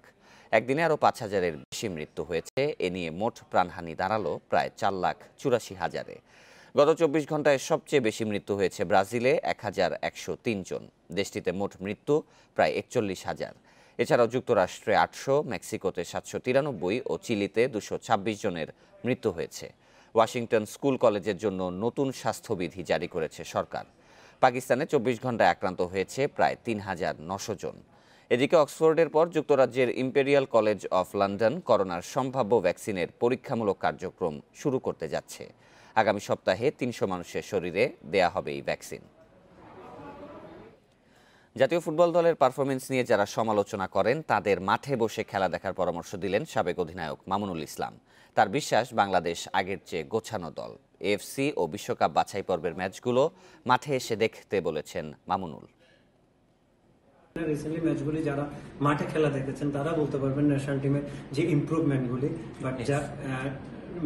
একদিনে আরও ৫,০০০-এর বেশি মৃত্যু হয়েছে। এ নিয়ে মোট প্রাণহানি দাঁড়ালো প্রায় 4,84,000-এ। গত ২৪ ঘন্টায় সবচেয়ে বেশি মৃত্যু হয়েছে ব্রাজিলে ১,১০৩ জন। দেশটিতে মোট মৃত্যু প্রায় ৪১,০০০। এছাড়াও যুক্তরাষ্ট্রে ৮০০, মেক্সিকোতে ৭৯৩ ও চিলিতে ২২৬ জনের মৃত্যু হয়েছে। ওয়াশিংটন স্কুল কলেজের জন্য নতুন স্বাস্থ্যবিধি জারি করেছে সরকার। পাকিস্তানে ২৪ ঘন্টায় আক্রান্ত হয়েছে প্রায় ৩,৯০০ জন। এদিকে অক্সফোর্ডের পর যুক্তরাজ্যের ইম্পেরিয়াল কলেজ অফ লন্ডন করোনার সম্ভাব্য ভ্যাকসিনের পরীক্ষামূলক কার্যক্রম শুরু করতে যাচ্ছে। আগামী সপ্তাহে ৩০০ মানুষের শরীরে দেয়া হবে এই ভ্যাকসিন। জাতীয় ফুটবল দলের পারফরমেন্স নিয়ে যারা সমালোচনা করেন তাদের মাঠে বসে খেলা দেখার পরামর্শ দিলেন সাবেক অধিনায়ক মামুনুল ইসলাম। তার বিশ্বাস, বাংলাদেশ আগের চেয়ে গোছানো দল। এএফসি ও বিশ্বকাপ বাছাই পর্বের ম্যাচগুলো মাঠে এসে দেখতে বলেছেন মামুনুল। রিসেন্টলি ম্যাচগুলি যারা মাঠে খেলা দেখেছেন তারা বলতে পারবেন ন্যাশনাল টিমের যে ইমপ্রুভমেন্টগুলি, বাট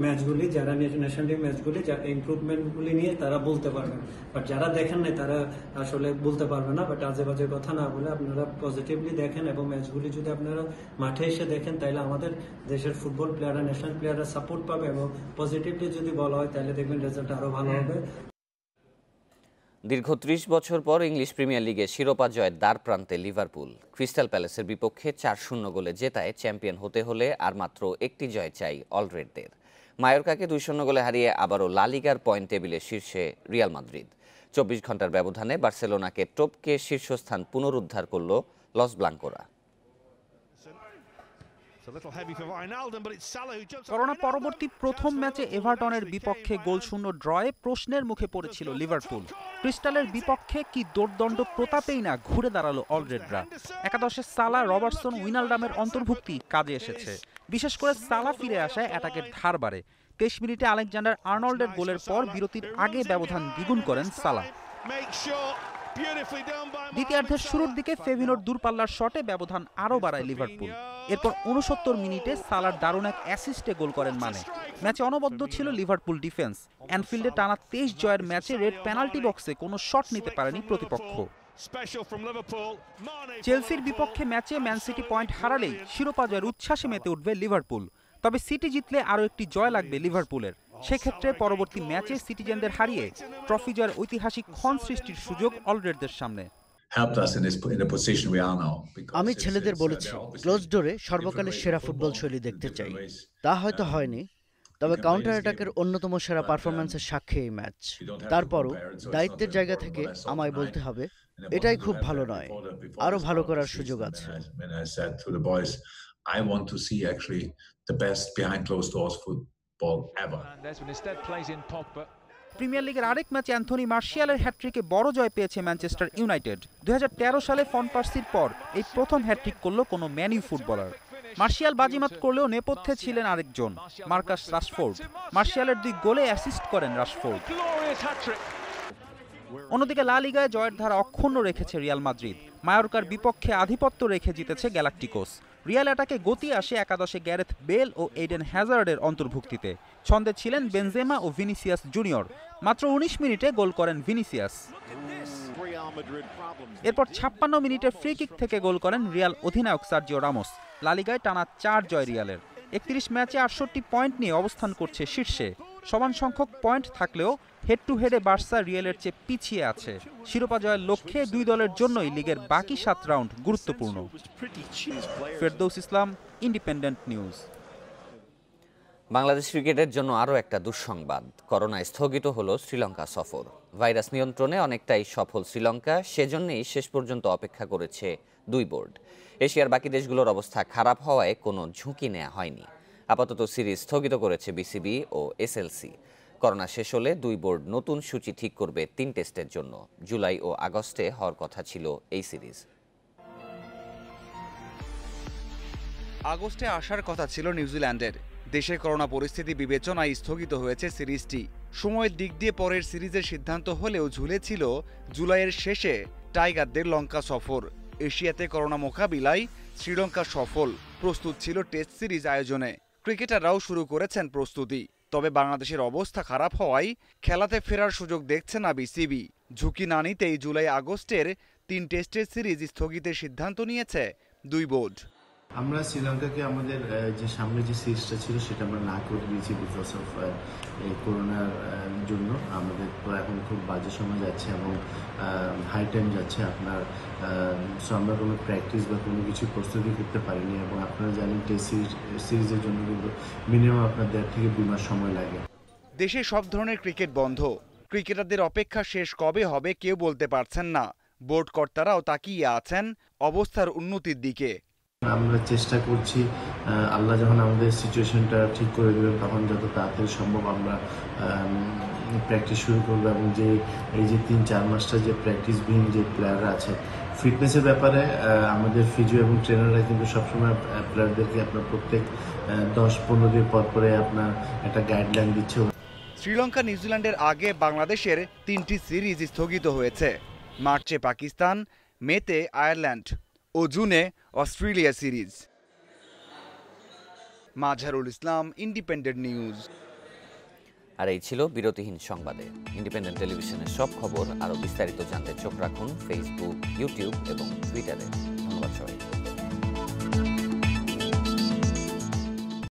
ম্যাচগুলি যারা ন্যাশনাল টিম ম্যাচগুলি ইমপ্রুভমেন্টগুলি নিয়ে তারা বলতে পারবেন, বাট যারা দেখেন নাই তারা আসলে বলতে পারবে না। বাট আজে বাজে কথা না বলে আপনারা পজিটিভলি দেখেন এবং ম্যাচগুলি যদি আপনারা মাঠে এসে দেখেন তাহলে আমাদের দেশের ফুটবল প্লেয়াররা, ন্যাশনাল প্লেয়াররা সাপোর্ট পাবে এবং পজিটিভলি যদি বলা হয় তাহলে দেখবেন রেজাল্ট আরো ভালো হবে। দীর্ঘ ৩০ বছর পর ইংলিশ প্রিমিয়ার লিগে শিরোপা জয়ের দ্বার প্রান্তে লিভারপুল। ক্রিস্টাল প্যালেসের বিপক্ষে ৪-০ গোলে জেতায় চ্যাম্পিয়ন হতে হলে আর মাত্র একটি জয় চাই অলরেডদের। মায়োর্কাকে ২-০ গোলে হারিয়ে আবারও লা লিগার পয়েন্ট টেবিলে শীর্ষে রিয়াল মাদ্রিদ। ২৪ ঘন্টার ব্যবধানে বার্সেলোনাকে টপকে শীর্ষস্থান পুনরুদ্ধার করল লস ব্লাঙ্কোরা। করোনা পরবর্তী প্রথম ম্যাচে এভারটনের বিপক্ষে গোলশূন্য ড্রয়ে প্রশ্নের মুখে পড়েছিল লিভারপুল। ক্রিস্টালের বিপক্ষে কি দোর্দণ্ড প্রতাপেই না ঘুরে দাঁড়ালো অলরেডরা। একাদশে সালা, রবার্টসন, উইনালডামের অন্তর্ভুক্তি কাজে এসেছে। বিশেষ করে সালা ফিরে আসায় অ্যাটাকের ধার বাড়ে। ২৩ মিনিটে আলেকজান্ডার আর্নল্ডের গোলের পর বিরতির আগে ব্যবধান দ্বিগুণ করেন সালা। দ্বিতীয়ার্ধের শুরুর দিকে ফেভিনোর দূরপাল্লার শটে ব্যবধান আরও বাড়ায় লিভারপুল। এরপর ৬৯ মিনিটে সালার দারুণ এক অ্যাসিস্টে গোল করেন মানে। ম্যাচে অনবদ্য ছিল লিভারপুল ডিফেন্স। অ্যানফিল্ডে টানা ২৩ জয়ের ম্যাচে রেড পেনাল্টি বক্সে কোনো শট নিতে পারেনি প্রতিপক্ষ। চেলসির বিপক্ষে ম্যাচে ম্যান সিটি পয়েন্ট হারালেই শিরোপা জয়ের উচ্ছ্বাসে মেতে উঠবে লিভারপুল। তবে সিটি জিতলে আরও একটি জয় লাগবে লিভারপুলের। সেক্ষেত্রে পরবর্তী ম্যাচে সিটিজেনদের হারিয়ে ট্রফি জয়ের ঐতিহাসিক ক্ষণ সৃষ্টির সুযোগ অলরেডদের সামনে। আমি ছেলেদের বলেছি ক্লোজ ডোরে সর্বকালের সেরা ফুটবল শৈলী দেখতে চাই। তা হয়তো হয়নি, তবে কাউন্টার অ্যাটাকের অন্যতম সেরা পারফরম্যান্সের সাক্ষী এই ম্যাচ। তারপরও দায়িত্বের জায়গা থেকে আমায় বলতে হবে এটাই খুব ভালো নয়, আরো ভালো করার সুযোগ আছে। I want to see actually the best behind closed doors football ever. Premier লিগের আরেক ম্যাচে অ্যান্থনি মার্শিয়ালের হ্যাট্রিকে বড় জয় পেয়েছে ম্যানচেস্টার ইউনাইটেড। ২০১৩ সালে ফন পার্সির পর এই প্রথম হ্যাট্রিক করল কোনো ম্যান ইউ ফুটবলার। মার্শিয়াল বাজিমাত করলেও নেপথ্যে ছিলেন আরেকজন, মার্কাস রাশফোর্ড। মার্শিয়ালের ২ গোলে অ্যাসিস্ট করেন রাশফোর্ড। অন্যদিকে লা লিগায় জয়ের ধারা অক্ষুণ্ণ রেখেছে রিয়াল মাদ্রিদ। মায়োর্কার বিপক্ষে আধিপত্য রেখে জিতেছে গ্যালাক্টিকোস। রিয়াল অ্যাটাকে গতি আসে একাদশে গ্যারেথ বেল ও এইডেন হ্যাজার্ডের অন্তর্ভুক্তিতে। ছন্দে ছিলেন বেনজেমা ও ভিনিসিয়াস জুনিয়র। মাত্র ১৯ মিনিটে গোল করেন ভিনিসিয়াস। এরপর ৫৬ মিনিটে ফ্রি কিক থেকে গোল করেন রিয়াল অধিনায়ক সার্জিও রামোস। লা লিগায় টানা ৪ জয় রিয়ালের। ৩১ ম্যাচে ৬৮ পয়েন্ট নিয়ে অবস্থান করছে শীর্ষে। সমান সংখ্যক পয়েন্ট থাকলেও হেড টু হেডে বার্সা রিয়ালের চেয়ে পিছিয়ে আছে। শিরোপা জয়ের লক্ষ্যে দুই দলের জন্যই লিগের বাকি ৭ রাউন্ড গুরুত্বপূর্ণ। ফেরদৌস ইসলাম, ইন্ডিপেন্ডেন্ট নিউজ। বাংলাদেশ ক্রিকেটের জন্য আরও একটা দুঃসংবাদ। করোনায় স্থগিত হলো শ্রীলঙ্কা সফর। ভাইরাস নিয়ন্ত্রণে অনেকটাই সফল শ্রীলঙ্কা, সেজন্যই শেষ পর্যন্ত অপেক্ষা করেছে ২ বোর্ড। এশিয়ার বাকি দেশগুলোর অবস্থা খারাপ হওয়ায় কোনো ঝুঁকি নেওয়া হয়নি। আপাতত সিরিজ স্থগিত করেছে বিসিবি ও এসএলসি। করোনা শেষ হলে ২ বোর্ড নতুন সূচি ঠিক করবে ৩ টেস্টের জন্য। জুলাই ও আগস্টে হওয়ার কথা ছিল এই সিরিজ। আগস্টে আসার কথা ছিল নিউজিল্যান্ডের। দেশে করোনা পরিস্থিতি বিবেচনায় স্থগিত হয়েছে সিরিজটি। সময়ের দিক দিয়ে পরের সিরিজের সিদ্ধান্ত হলেও ঝুলেছিল জুলাইয়ের শেষে টাইগারদের লঙ্কা সফর। এশিয়াতে করোনা মোকাবিলায় শ্রীলঙ্কা সফল, প্রস্তুত ছিল টেস্ট সিরিজ আয়োজনে। ক্রিকেটাররাও শুরু করেছেন প্রস্তুতি। তবে বাংলাদেশের অবস্থা খারাপ হওয়ায় খেলাতে ফেরার সুযোগ দেখছে না বিসিবি। ঝুঁকি না নিতেই জুলাই আগস্টের ৩ টেস্টের সিরিজ স্থগিতের সিদ্ধান্ত নিয়েছে ২ বোর্ড। আমরা শ্রীলঙ্কাকে আমাদের যে সামনে যে সিরিজটা ছিল সেটা আমরা না করে দিয়েছি বিকজ অফ এই করোনার জন্য। আমাদের তো এখন খুব বাজে সময় যাচ্ছে এবং হাই টাইম যাচ্ছে আপনার, সো আমরা কোনো প্র্যাকটিস বা কোনো কিছু প্রস্তুতি করতে পারিনি এবং আপনারা জানেন টেস্ট সিরিজের জন্য কিন্তু মিনিমাম আপনার 1.5 থেকে 2 মাস সময় লাগে। দেশে সব ধরনের ক্রিকেট বন্ধ, ক্রিকেটারদের অপেক্ষা শেষ কবে হবে কেউ বলতে পারছেন না। বোর্ড কর্তারাও তাকিয়ে আছেন অবস্থার উন্নতির দিকে। আমরা চেষ্টা করছি, আল্লাহ যখন আমাদের সিচুয়েশনটা ঠিক করে দেবেন তখন যত তাড়াতাড়ি সম্ভব আমরা প্র্যাকটিস শুরু করবো এবং যে এই যে 3-4 মাসটা যে প্র্যাকটিসবিহীন যে প্লেয়াররা আছে, ফিটনেসের ব্যাপারে আমাদের ফিজিও এবং ট্রেনাররা কিন্তু সবসময় প্লেয়ারদেরকে আপনার প্রত্যেক 10-15 দিন পর পরে আপনার একটা গাইডলাইন দিচ্ছে। শ্রীলঙ্কা নিউজিল্যান্ডের আগে বাংলাদেশের 3টি সিরিজ স্থগিত হয়েছে। মার্চে পাকিস্তান, মেতে আয়ারল্যান্ড ও জুনে অস্ট্রেলিয়া সিরিজ। মাঝহারুল ইসলাম, ইন্ডিপেন্ডেন্ট নিউজ। আর এই ছিল বিরতিহীন সংবাদে। ইন্ডিপেন্ডেন্ট টেলিভিশনের সব খবর আরও বিস্তারিত জানতে চোখ রাখুন ফেসবুক, ইউটিউব এবং টুইটারে। ধন্যবাদ সবাই।